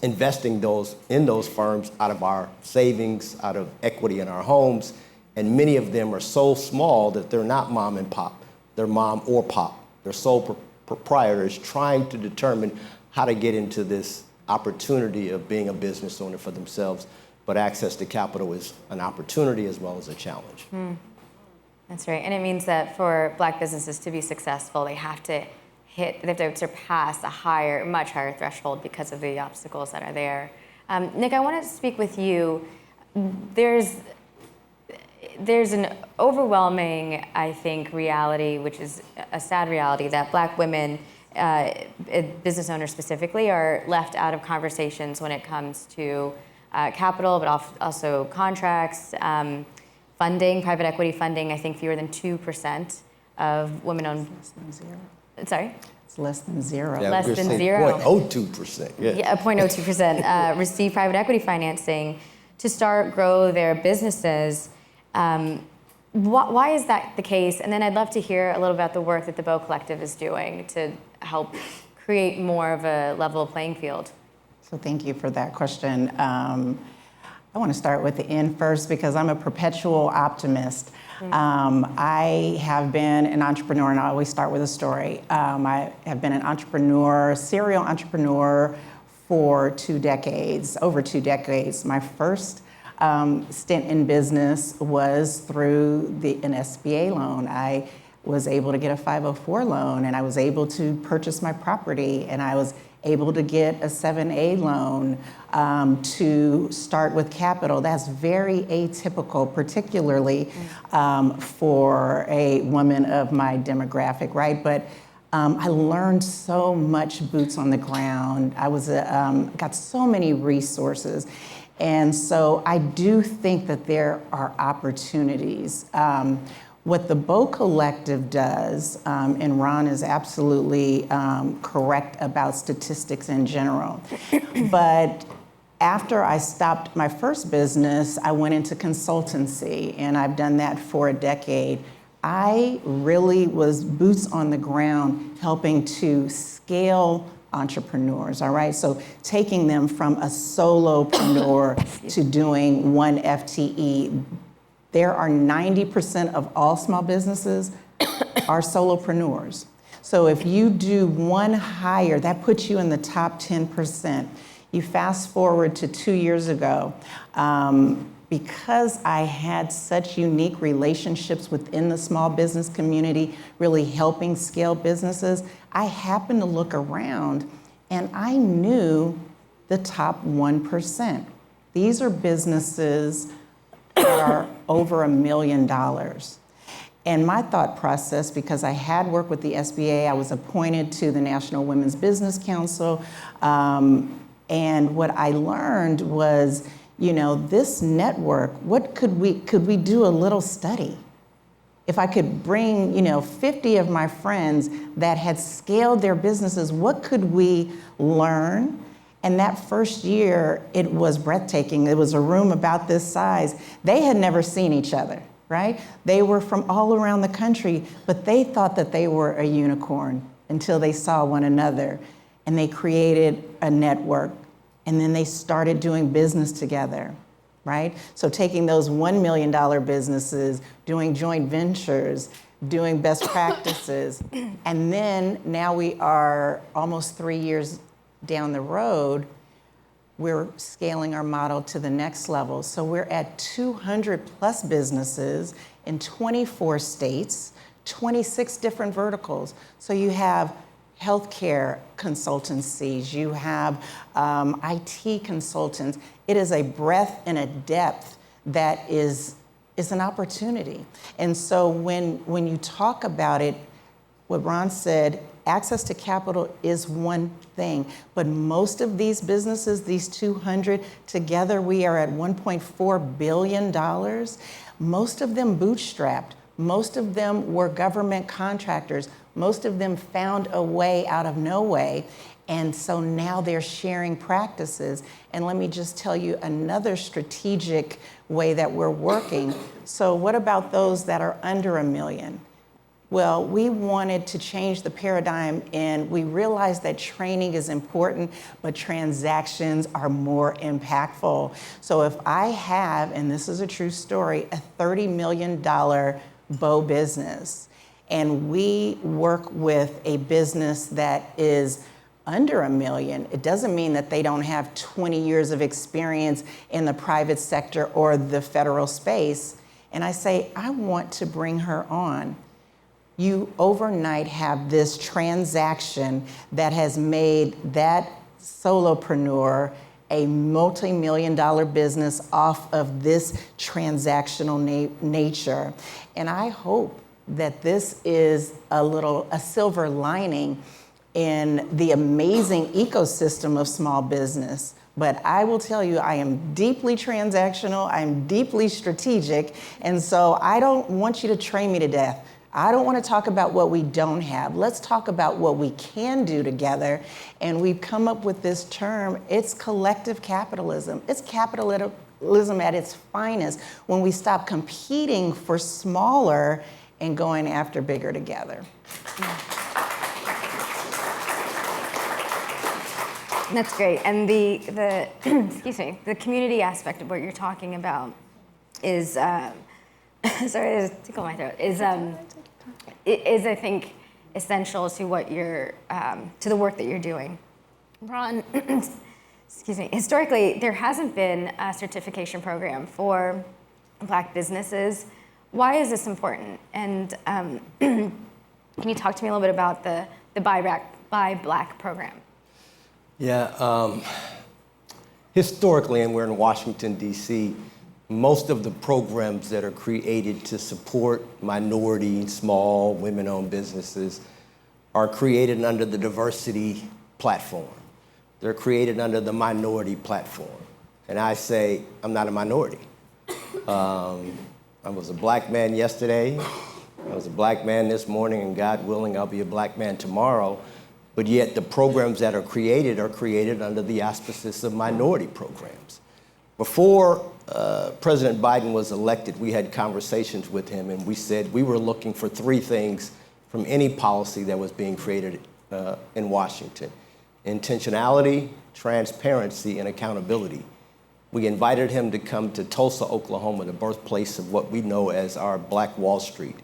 investing in those firms out of our savings, out of equity in our homes. And many of them are so small that they're not mom and pop. They're mom or pop. They're sole proprietors trying to determine how to get into this opportunity of being a business owner for themselves. But access to capital is an opportunity as well as a challenge. That's right. And it means that for Black businesses to be successful, they have to surpass a much higher threshold because of the obstacles that are there. Nick, I want to speak with you. There's an overwhelming, I think, reality, which is a sad reality, that Black women, business owners specifically, are left out of conversations when it comes to capital, but also contracts, funding, private equity funding. I think fewer than 2% of women-owned. Less than zero. Sorry? It's less than zero. Yeah, less than zero. 0.02%. Yeah, 0.02% receive private equity financing to grow their businesses. Why is that the case? And then I'd love to hear a little about the work that the Bow Collective is doing to help create more of a level playing field. So thank you for that question. I want to start with the end first because I'm a perpetual optimist. I have been an entrepreneur, and I always start with a story. I have been an entrepreneur, serial entrepreneur for 2 decades, over 2 decades. My first stint in business was through an SBA loan. I was able to get a 504 loan, and I was able to purchase my property, and I was able to get a 7A loan to start with capital. That's very atypical, particularly for a woman of my demographic, right? But I learned so much boots on the ground. I was got so many resources. And so I do think that there are opportunities. What the Bow Collective does, and Ron is absolutely correct about statistics in general, but after I stopped my first business, I went into consultancy, and I've done that for a decade. I really was boots on the ground helping to scale entrepreneurs, all right? So taking them from a solopreneur to doing 1 FTE. There are 90% of all small businesses are solopreneurs. So if you do 1 hire, that puts you in the top 10%. You fast forward to 2 years ago, because I had such unique relationships within the small business community, really helping scale businesses, I happened to look around and I knew the top 1%. These are businesses that are over $1 million. And my thought process, because I had worked with the SBA, I was appointed to the National Women's Business Council, and what I learned was, this network, could we do a little study? If I could bring, 50 of my friends that had scaled their businesses, what could we learn? And that first year, it was breathtaking. It was a room about this size. They had never seen each other, right? They were from all around the country, but they thought that they were a unicorn until they saw one another. And they created a network. And then they started doing business together, right? So taking those $1 million businesses, doing joint ventures, doing best practices. And then now we are almost 3 years down the road, we're scaling our model to the next level. So we're at 200 plus businesses in 24 states, 26 different verticals. So you have healthcare consultancies, you have IT consultants. It is a breadth and a depth that is an opportunity. And so when you talk about it, what Ron said, access to capital is one thing, but most of these businesses, these 200, together we are at $1.4 billion. Most of them bootstrapped. Most of them were government contractors. Most of them found a way out of no way. And so now they're sharing practices. And let me just tell you another strategic way that we're working. So what about those that are under $1 million? Well, we wanted to change the paradigm, and we realized that training is important, but transactions are more impactful. So if I have, and this is a true story, a $30 million Bow business, and we work with a business that is under $1 million, it doesn't mean that they don't have 20 years of experience in the private sector or the federal space. And I say, I want to bring her on. You overnight have this transaction that has made that solopreneur a multi-million-dollar business off of this transactional nature. And I hope that this is a silver lining in the amazing ecosystem of small business. But I will tell you, I am deeply transactional, I'm deeply strategic, and so I don't want you to train me to death. I don't want to talk about what we don't have. Let's talk about what we can do together. And we've come up with this term, it's collective capitalism. It's capitalism at its finest when we stop competing for smaller and going after bigger together. That's great. And the excuse me, the community aspect of what you're talking about is sorry, I just tickle my throat, is I think essential to what you're, to the work that you're doing. Ron, excuse me, historically, there hasn't been a certification program for Black businesses. Why is this important? And can you talk to me a little bit about the Buy Black program? Yeah, historically, and we're in Washington, D.C., most of the programs that are created to support minority, small, women-owned businesses are created under the diversity platform. They're created under the minority platform. And I say, I'm not a minority. I was a Black man yesterday. I was a Black man this morning, and God willing, I'll be a Black man tomorrow. But yet the programs that are created under the auspices of minority programs. Before President Biden was elected, we had conversations with him, and we said we were looking for three things from any policy that was being created in Washington: intentionality, transparency, and accountability. We invited him to come to Tulsa, Oklahoma, the birthplace of what we know as our Black Wall Street.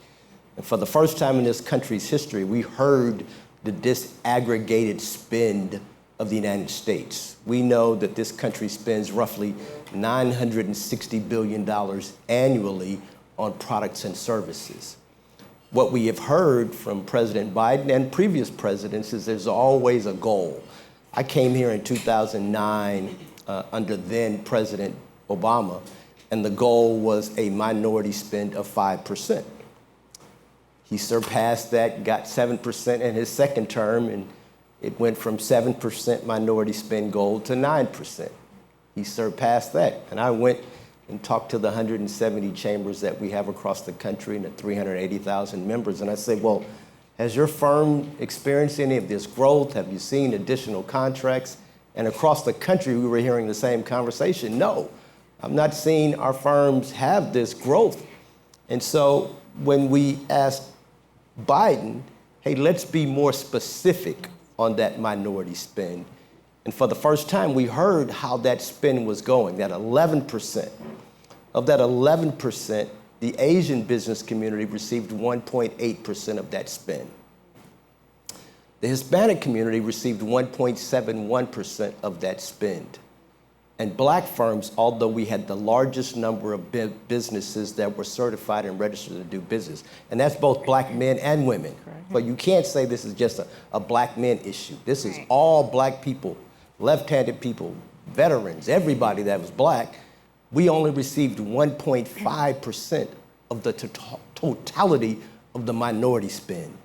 And for the first time in this country's history, we heard the disaggregated spend of the United States. We know that this country spends roughly $960 billion annually on products and services. What we have heard from President Biden and previous presidents is there's always a goal. I came here in 2009 under then President Obama, and the goal was a minority spend of 5%. He surpassed that, got 7% in his second term, and it went from 7% minority spend goal to 9%. He surpassed that. And I went and talked to the 170 chambers that we have across the country and the 380,000 members. And I said, well, has your firm experienced any of this growth? Have you seen additional contracts? And across the country, we were hearing the same conversation. No, I'm not seeing our firms have this growth. And so when we asked Biden, hey, let's be more specific on that minority spend. And for the first time, we heard how that spend was going, that 11%. Of that 11%, the Asian business community received 1.8% of that spend. The Hispanic community received 1.71% of that spend. And Black firms, although we had the largest number of businesses that were certified and registered to do business, and that's both Black men and women. Correct. But you can't say this is just a Black men issue. This is all Black people, left-handed people, veterans, everybody that was Black. We only received 1.5% of the totality of the minority spend.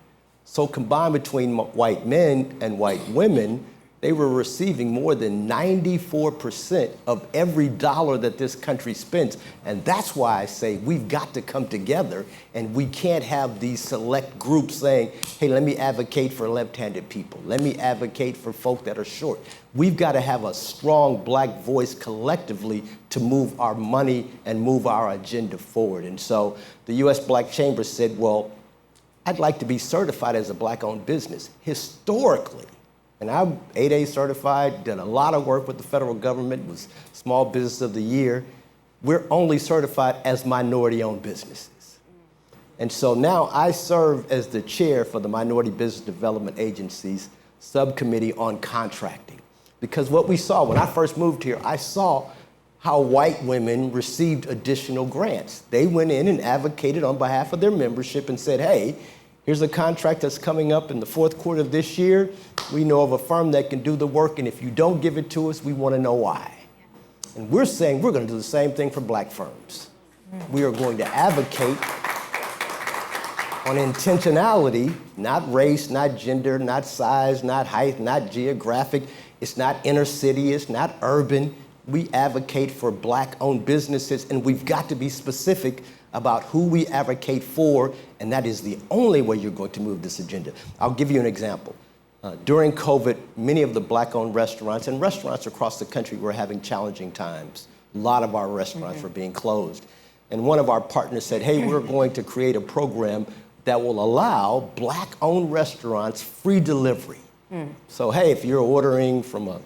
So combined between white men and white women, they were receiving more than 94% of every dollar that this country spends. And that's why I say we've got to come together, and we can't have these select groups saying, hey, let me advocate for left-handed people. Let me advocate for folk that are short. We've got to have a strong Black voice collectively to move our money and move our agenda forward. And so the U.S. Black Chamber said, well, I'd like to be certified as a Black-owned business. Historically, and I'm 8A certified, did a lot of work with the federal government, was Small Business of the Year. We're only certified as minority-owned businesses. And so now I serve as the chair for the Minority Business Development Agency's subcommittee on contracting. Because what we saw when I first moved here, I saw how white women received additional grants. They went in and advocated on behalf of their membership and said, hey, here's a contract that's coming up in the fourth quarter of this year. We know of a firm that can do the work, and if you don't give it to us, we want to know why. And we're saying we're going to do the same thing for Black firms. We are going to advocate on intentionality, not race, not gender, not size, not height, not geographic. It's not inner city, it's not urban. We advocate for Black-owned businesses, and we've got to be specific about who we advocate for, and that is the only way you're going to move this agenda. I'll give you an example. During COVID, many of the Black-owned restaurants and restaurants across the country were having challenging times. A lot of our restaurants were being closed. And one of our partners said, hey, we're going to create a program that will allow Black-owned restaurants free delivery. So, hey, if you're ordering from a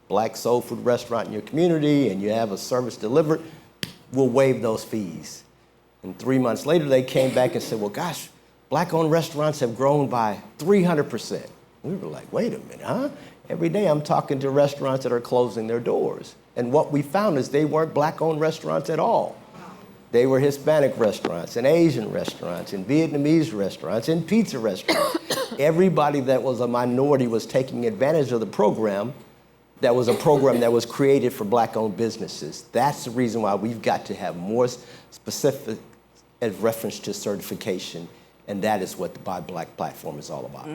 Black soul food restaurant in your community and you have a service delivered, we'll waive those fees. And 3 months later, they came back and said, well, gosh, black-owned restaurants have grown by 300%. We were like, wait a minute, huh? Every day I'm talking to restaurants that are closing their doors. And what we found is they weren't black-owned restaurants at all. They were Hispanic restaurants and Asian restaurants and Vietnamese restaurants and pizza restaurants. Everybody that was a minority was taking advantage of the program. That was a program that was created for black-owned businesses. That's the reason why we've got to have more specific reference to certification, and that is what the Buy Black platform is all about.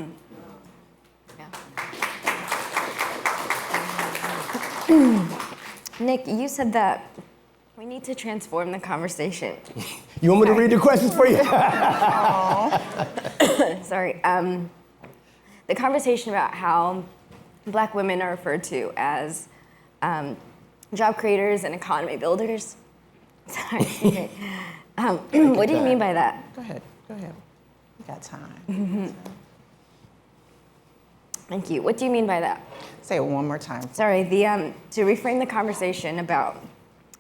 Nick, you said that we need to transform the conversation. You want me to read the questions for you? Sorry. The conversation about how Black women are referred to as job creators and economy builders. Sorry. What do you mean by that? Go ahead. We got time. Mm-hmm. Thank you. What do you mean by that? Say it one more time. Sorry, to reframe the conversation about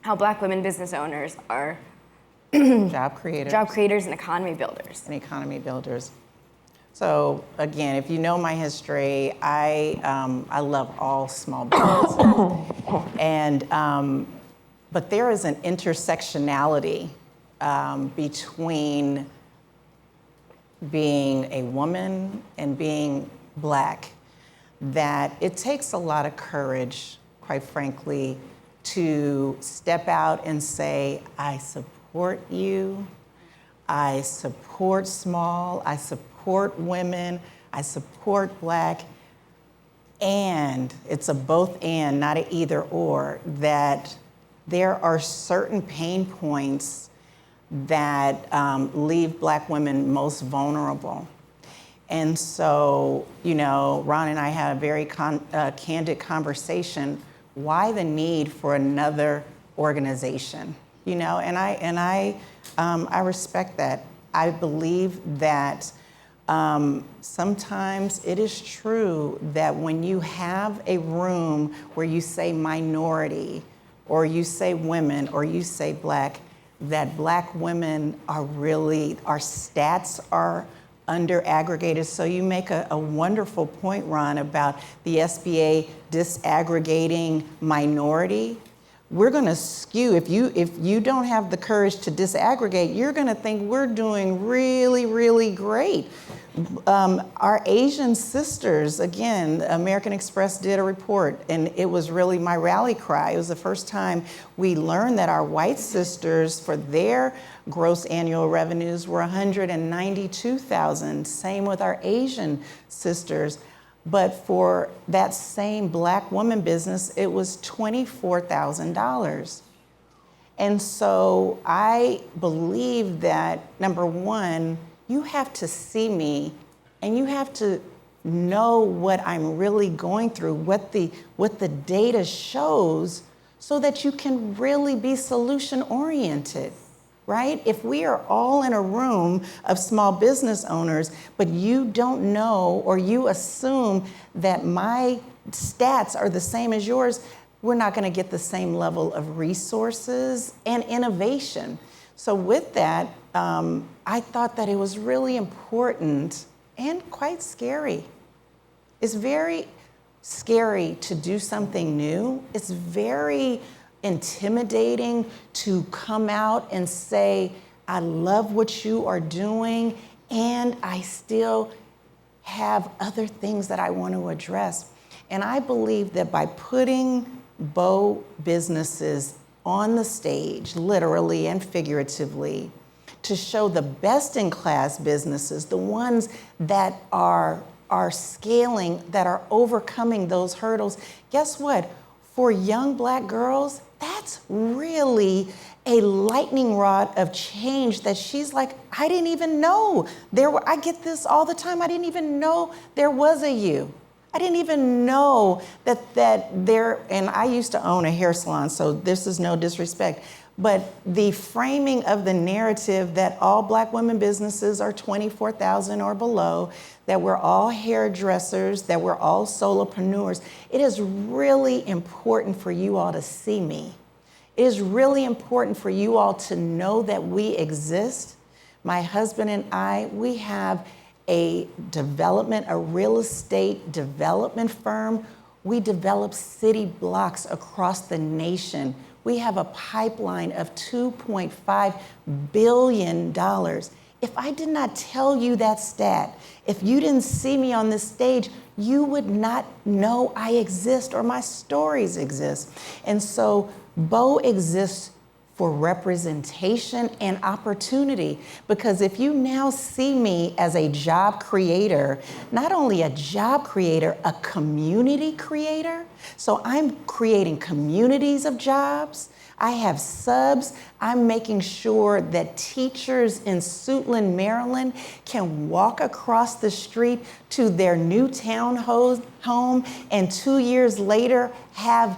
how Black women business owners are Job creators and economy builders. and economy builders. So again, if you know my history, I love all small businesses, and but there is an intersectionality between being a woman and being Black that it takes a lot of courage, quite frankly, to step out and say, I support you, I support small, I support women, I support Black, and it's a both and, not an either or, that there are certain pain points that leave Black women most vulnerable. And so, you know, Ron and I had a very candid conversation. Why the need for another organization? You know, and I respect that. I believe that sometimes it is true that when you have a room where you say minority, or you say women, or you say Black, that Black women are really, our stats are under aggregated. So you make a wonderful point, Ron, about the SBA disaggregating minority. We're going to skew, if you don't have the courage to disaggregate, you're going to think we're doing really, really great. Our Asian sisters, again, American Express did a report, and it was really my rally cry. It was the first time we learned that our white sisters, for their gross annual revenues, were $192,000. Same with our Asian sisters. But for that same Black woman business, it was $24,000. And so I believe that, number one, you have to see me and you have to know what I'm really going through, what the data shows, so that you can really be solution oriented, right? If we are all in a room of small business owners, but you don't know or you assume that my stats are the same as yours, we're not going to get the same level of resources and innovation. So with that, I thought that it was really important and quite scary. It's very scary to do something new. It's very intimidating to come out and say, I love what you are doing, and I still have other things that I want to address. And I believe that by putting Bo businesses on the stage, literally and figuratively, to show the best-in-class businesses, the ones that are scaling, that are overcoming those hurdles, guess what? For young Black girls, that's really a lightning rod of change that she's like, I didn't even know I get this all the time. I didn't even know there was a you. I didn't even know that there, and I used to own a hair salon, so this is no disrespect, but the framing of the narrative that all Black women businesses are 24,000 or below, that we're all hairdressers, that we're all solopreneurs, it is really important for you all to see me. It is really important for you all to know that we exist. My husband and I, we have a real estate development firm. We develop city blocks across the nation. We have a pipeline of $2.5 billion. If I did not tell you that stat, if you didn't see me on this stage, you would not know I exist or my stories exist. And so Bo exists for representation and opportunity, because if you now see me as a job creator, not only a job creator, a community creator. So I'm creating communities of jobs. I have subs. I'm making sure that teachers in Suitland, Maryland can walk across the street to their new townhome and 2 years later have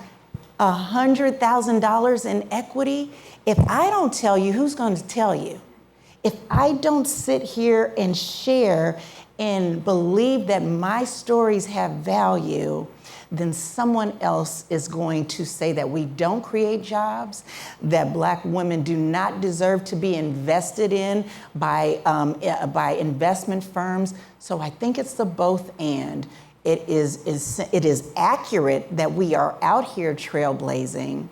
$100,000 in equity. If I don't tell you, who's going to tell you? If I don't sit here and share and believe that my stories have value, then someone else is going to say that we don't create jobs, that Black women do not deserve to be invested in by investment firms. So I think it's the both and. It is accurate that we are out here trailblazing,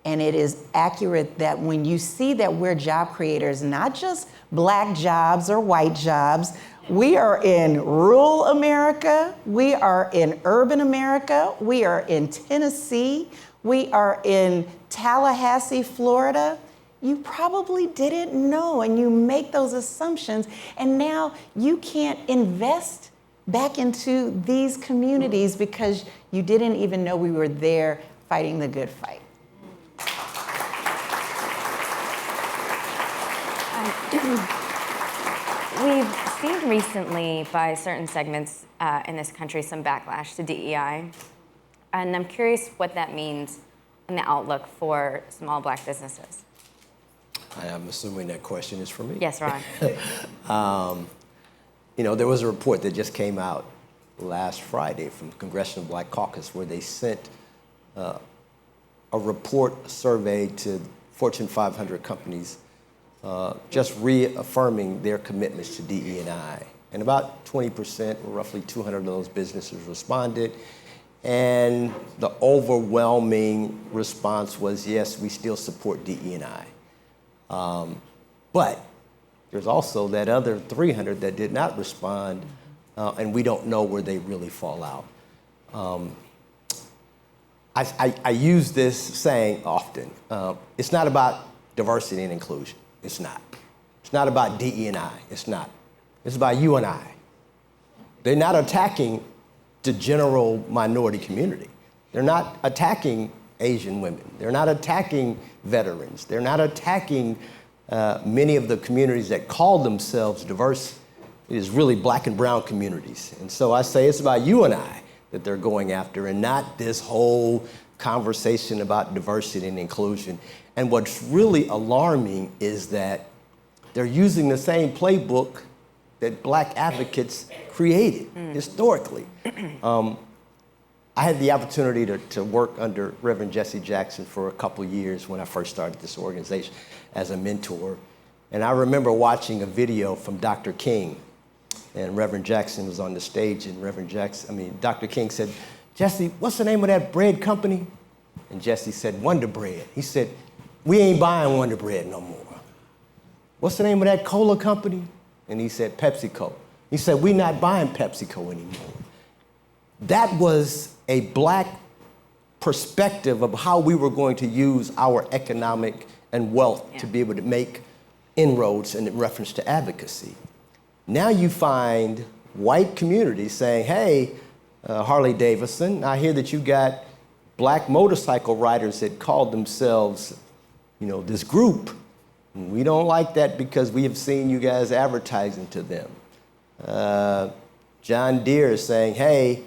and it is accurate that when you see that we're job creators, not just Black jobs or white jobs, we are in rural America, we are in urban America, we are in Tennessee, we are in Tallahassee, Florida. You probably didn't know, and you make those assumptions, and now you can't invest back into these communities because you didn't even know we were there fighting the good fight. We've seen recently by certain segments in this country some backlash to DEI, and I'm curious what that means in the outlook for small Black businesses. I am assuming that question is for me. Yes, Ron. There was a report that just came out last Friday from the Congressional Black Caucus where they sent a report survey to Fortune 500 companies just reaffirming their commitments to DE&I. And about 20%, or roughly 200 of those businesses responded. And the overwhelming response was, yes, we still support DE&I. But there's also that other 300 that did not respond, and we don't know where they really fall out. I use this saying often. It's not about diversity and inclusion. It's not. It's not about DE&I. It's not. It's about you and I. They're not attacking the general minority community. They're not attacking Asian women. They're not attacking veterans. They're not attacking many of the communities that call themselves diverse. It is really Black and brown communities. And so I say it's about you and I that they're going after, and not this whole conversation about diversity and inclusion. And what's really alarming is that they're using the same playbook that Black advocates created historically. I had the opportunity to work under Reverend Jesse Jackson for a couple years when I first started this organization as a mentor. And I remember watching a video from Dr. King, and Reverend Jackson was on the stage, and Dr. King said, "Jesse, what's the name of that bread company?" And Jesse said, "Wonder Bread." He said, "We ain't buying Wonder Bread no more." "What's the name of that cola company?" And he said, "PepsiCo." He said, "We're not buying PepsiCo anymore." That was a Black perspective of how we were going to use our economic and wealth to be able to make inroads in reference to advocacy. Now you find white communities saying, "Hey, Harley Davidson, I hear that you got Black motorcycle riders that call themselves, this group. We don't like that because we have seen you guys advertising to them." John Deere is saying, "Hey,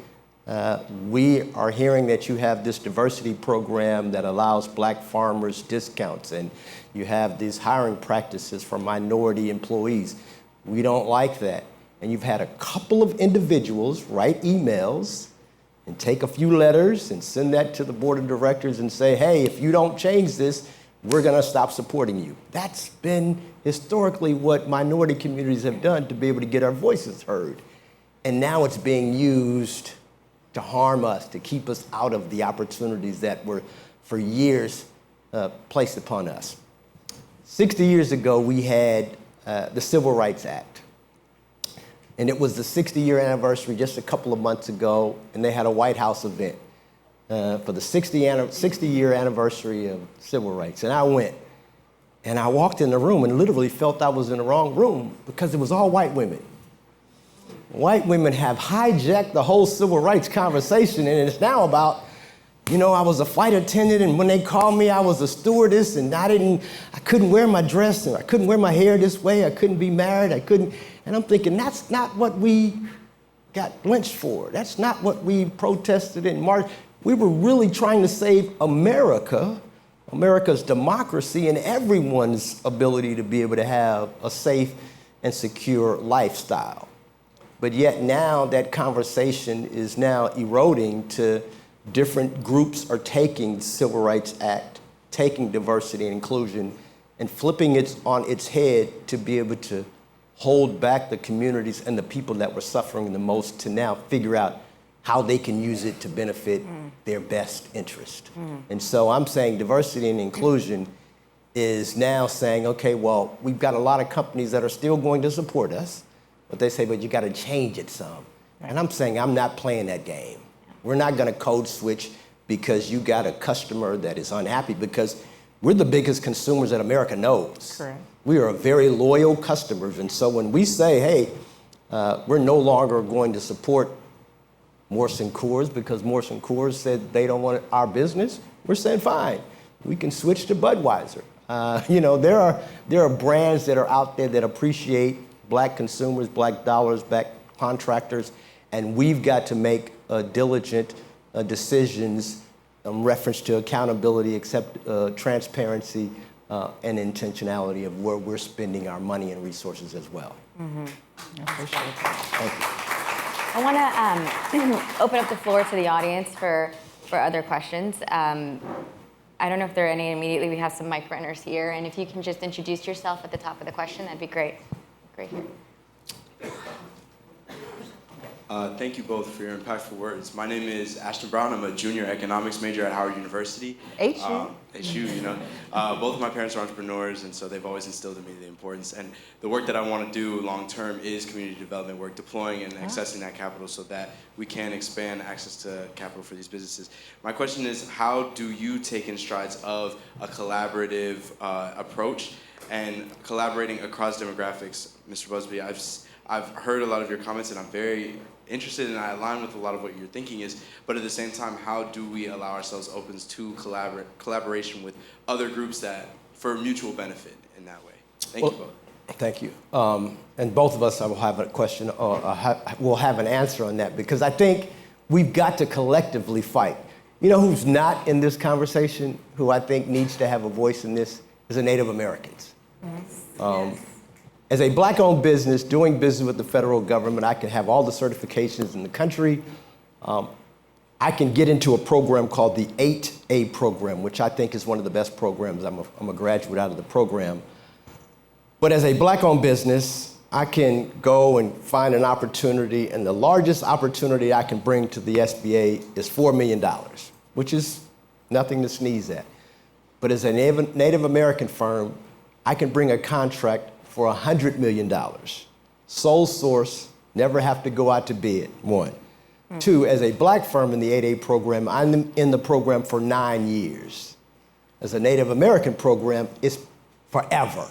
we are hearing that you have this diversity program that allows Black farmers discounts, and you have these hiring practices for minority employees. We don't like that." And you've had a couple of individuals write emails and take a few letters and send that to the board of directors and say, hey, if you don't change this, we're going to stop supporting you. That's been historically what minority communities have done to be able to get our voices heard. And now it's being used to harm us, to keep us out of the opportunities that were for years placed upon us. 60 years ago, we had the Civil Rights Act. And it was the 60-year anniversary just a couple of months ago, and they had a White House event for the 60-year anniversary of civil rights. And I went, and I walked in the room and literally felt I was in the wrong room because it was all white women. White women have hijacked the whole civil rights conversation, and it's now about, you know, I was a flight attendant, and when they called me, I was a stewardess, and I couldn't wear my dress, and I couldn't wear my hair this way, I couldn't be married, and I'm thinking, that's not what we got lynched for. That's not what we protested in March. We were really trying to save America, America's democracy, and everyone's ability to be able to have a safe and secure lifestyle. But yet now that conversation is now eroding to different groups are taking the Civil Rights Act, taking diversity and inclusion, and flipping it on its head to be able to hold back the communities and the people that were suffering the most to now figure out how they can use it to benefit their best interest. And so I'm saying diversity and inclusion is now saying, okay, well, we've got a lot of companies that are still going to support us, but they say, but you got to change it some. Right. And I'm saying I'm not playing that game. We're not going to code switch because you got a customer that is unhappy, because we're the biggest consumers that America knows. Correct. We are very loyal customers. And so when we say, hey, we're no longer going to support Morrison Coors because Morrison Coors said they don't want our business, we're saying, fine, we can switch to Budweiser. You know, there are brands that are out there that appreciate black consumers, black dollars, black contractors, and we've got to make diligent decisions in reference to accountability, transparency, and intentionality of where we're spending our money and resources as well. Mm-hmm. I appreciate that. Thank you. I want to open up the floor to the audience for other questions. I don't know if there are any immediately. We have some mic runners here, and if you can just introduce yourself at the top of the question, that'd be great. Great here. Thank you both for your impactful words. My name is Ashton Brown. I'm a junior economics major at Howard University. HU, you know. Both of my parents are entrepreneurs, and so they've always instilled in me the importance. And the work that I want to do long term is community development work, deploying and accessing that capital so that we can expand access to capital for these businesses. My question is, how do you take in strides of a collaborative approach and collaborating across demographics? Mr. Busby, I've heard a lot of your comments, and I'm very interested and I align with a lot of what you're thinking is, but at the same time, how do we allow ourselves open to collaboration with other groups that for mutual benefit in that way? Thank you both. Thank you. And both of us will have a question, or will have an answer on that, because I think we've got to collectively fight. You know who's not in this conversation, who I think needs to have a voice in this, is the Native Americans. Yes. As a black-owned business doing business with the federal government, I can have all the certifications in the country. I can get into a program called the 8A program, which I think is one of the best programs. I'm a graduate out of the program. But as a black-owned business, I can go and find an opportunity, and the largest opportunity I can bring to the SBA is $4 million, which is nothing to sneeze at. But as a Native American firm, I can bring a contract for $100 million. Sole source, never have to go out to bid, one. Two, as a black firm in the 8A program, I'm in the program for 9 years. As a Native American program, it's forever.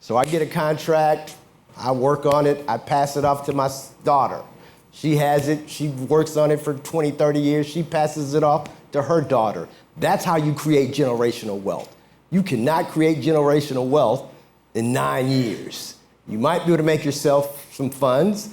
So I get a contract, I work on it, I pass it off to my daughter. She has it, she works on it for 20, 30 years, she passes it off to her daughter. That's how you create generational wealth. You cannot create generational wealth in 9 years. You might be able to make yourself some funds,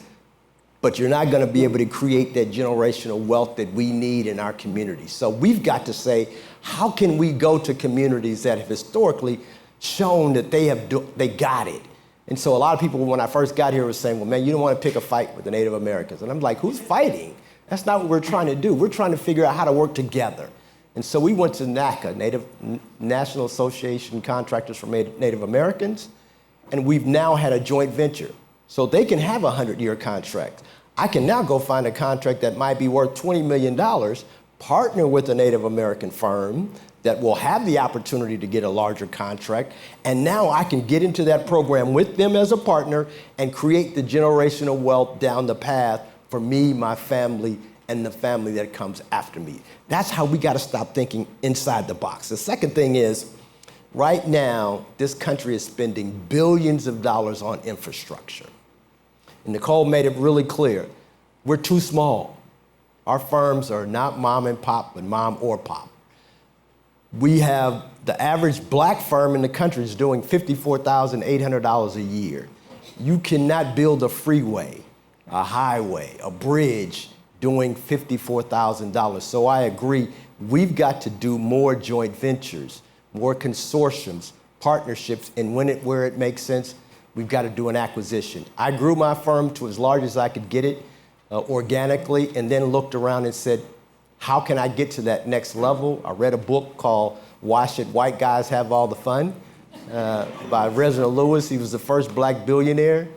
but you're not going to be able to create that generational wealth that we need in our community. So we've got to say, how can we go to communities that have historically shown that they got it? And so a lot of people, when I first got here, were saying, well, man, you don't want to pick a fight with the Native Americans. And I'm like, who's fighting? That's not what we're trying to do. We're trying to figure out how to work together. And so we went to NACA, National Association Contractors for Native Americans, and we've now had a joint venture. So they can have a 100-year contract. I can now go find a contract that might be worth $20 million, partner with a Native American firm that will have the opportunity to get a larger contract, and now I can get into that program with them as a partner and create the generational wealth down the path for me, my family, and the family that comes after me. That's how we gotta stop thinking inside the box. The second thing is, right now, this country is spending billions of dollars on infrastructure. And Nicole made it really clear, we're too small. Our firms are not mom and pop, but mom or pop. We have the average black firm in the country is doing $54,800 a year. You cannot build a freeway, a highway, a bridge doing $54,000. So I agree, we've got to do more joint ventures, more consortiums, partnerships, and where it makes sense, we've got to do an acquisition. I grew my firm to as large as I could get it organically, and then looked around and said, how can I get to that next level? I read a book called Why Should White Guys Have All the Fun? By Reginald Lewis. He was the first black billionaire.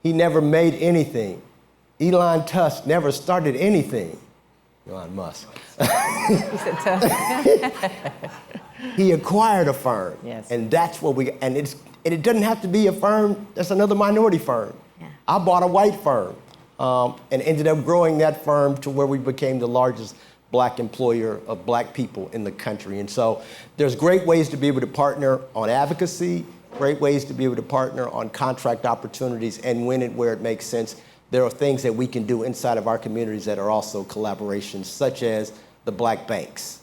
He never made anything. Elon Musk never started anything. Elon Musk. He acquired a firm. Yes. And that's what and it doesn't have to be a firm that's another minority firm. Yeah. I bought a white firm and ended up growing that firm to where we became the largest black employer of black people in the country. And so there's great ways to be able to partner on advocacy, great ways to be able to partner on contract opportunities, and when and where it makes sense. There are things that we can do inside of our communities that are also collaborations, such as the black banks.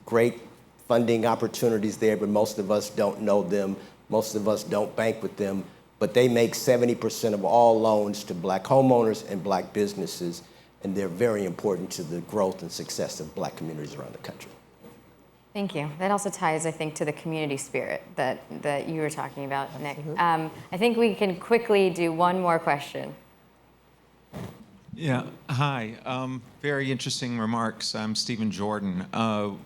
Great funding opportunities there, but most of us don't know them. Most of us don't bank with them, but they make 70% of all loans to black homeowners and black businesses, and they're very important to the growth and success of black communities around the country. Thank you. That also ties, I think, to the community spirit that you were talking about, Nick. I think we can quickly do one more question. Yeah, hi. Very interesting remarks. I'm Stephen Jordan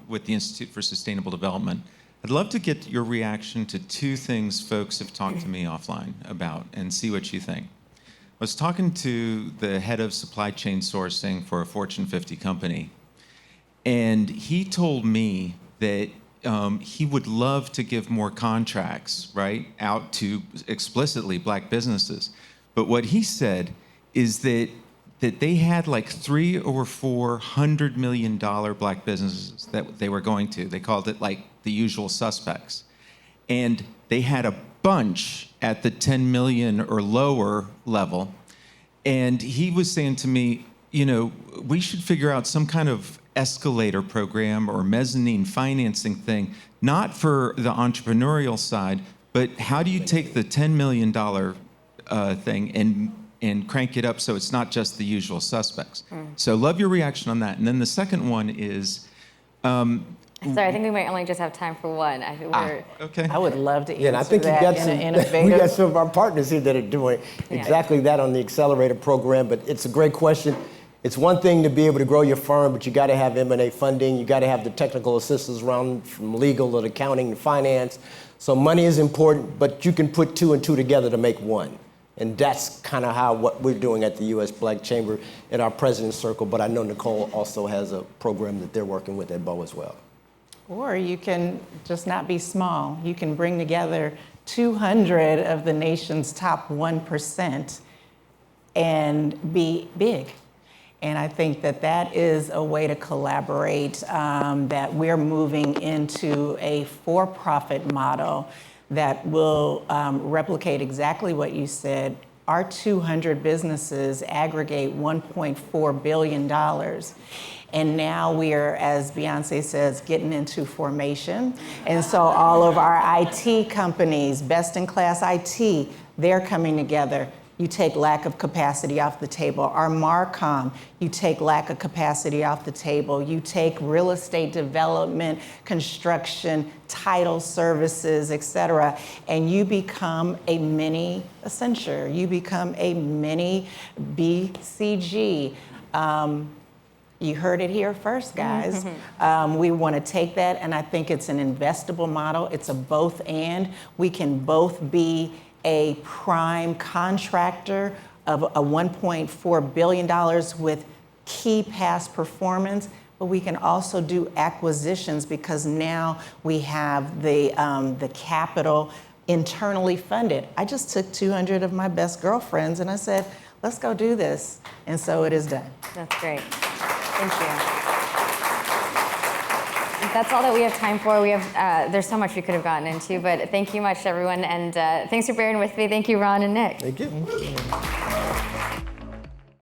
with the Institute for Sustainable Development. I'd love to get your reaction to two things folks have talked to me offline about and see what you think. I was talking to the head of supply chain sourcing for a Fortune 50 company, and he told me that he would love to give more contracts, right, out to explicitly black businesses. But what he said is that they had like $300 or $400 million black businesses that they were going to. They called it like the usual suspects. And they had a bunch at the 10 million or lower level. And he was saying to me, you know, we should figure out some kind of escalator program or mezzanine financing thing, not for the entrepreneurial side, but how do you take the $10 million thing and crank it up so it's not just the usual suspects. So love your reaction on that. And then the second one is... Sorry, I think we might only just have time for one. Okay. I would love to answer And I think that you got in some, an innovative... we got some of our partners here that are doing exactly that on the accelerator program, but it's a great question. It's one thing to be able to grow your firm, but you got to have M&A funding. You got to have the technical assistance around from legal to accounting to finance. So money is important, but you can put two and two together to make one. And that's kind of what we're doing at the U.S. Black Chamber in our President's Circle, but I know Nicole also has a program that they're working with at Bo as well. Or you can just not be small. You can bring together 200 of the nation's top 1% and be big. And I think that is a way to collaborate, that we're moving into a for-profit model that will replicate exactly what you said. Our 200 businesses aggregate $1.4 billion. And now we are, as Beyonce says, getting into formation. And so all of our IT companies, best-in-class IT, they're coming together. You take lack of capacity off the table. Our Marcom, you take lack of capacity off the table. You take real estate development, construction, title services, et cetera, and you become a mini Accenture. You become a mini BCG. You heard it here first, guys. We want to take that, and I think it's an investable model. It's a both and. We can both be a prime contractor of a $1.4 billion with key past performance, but we can also do acquisitions because now we have the capital internally funded. I just took 200 of my best girlfriends and I said, let's go do this. And so it is done. That's great. Thank you. That's all that we have time for. We have there's so much we could have gotten into, but thank you much, everyone, and thanks for bearing with me. Thank you, Ron and Nick. Thank you.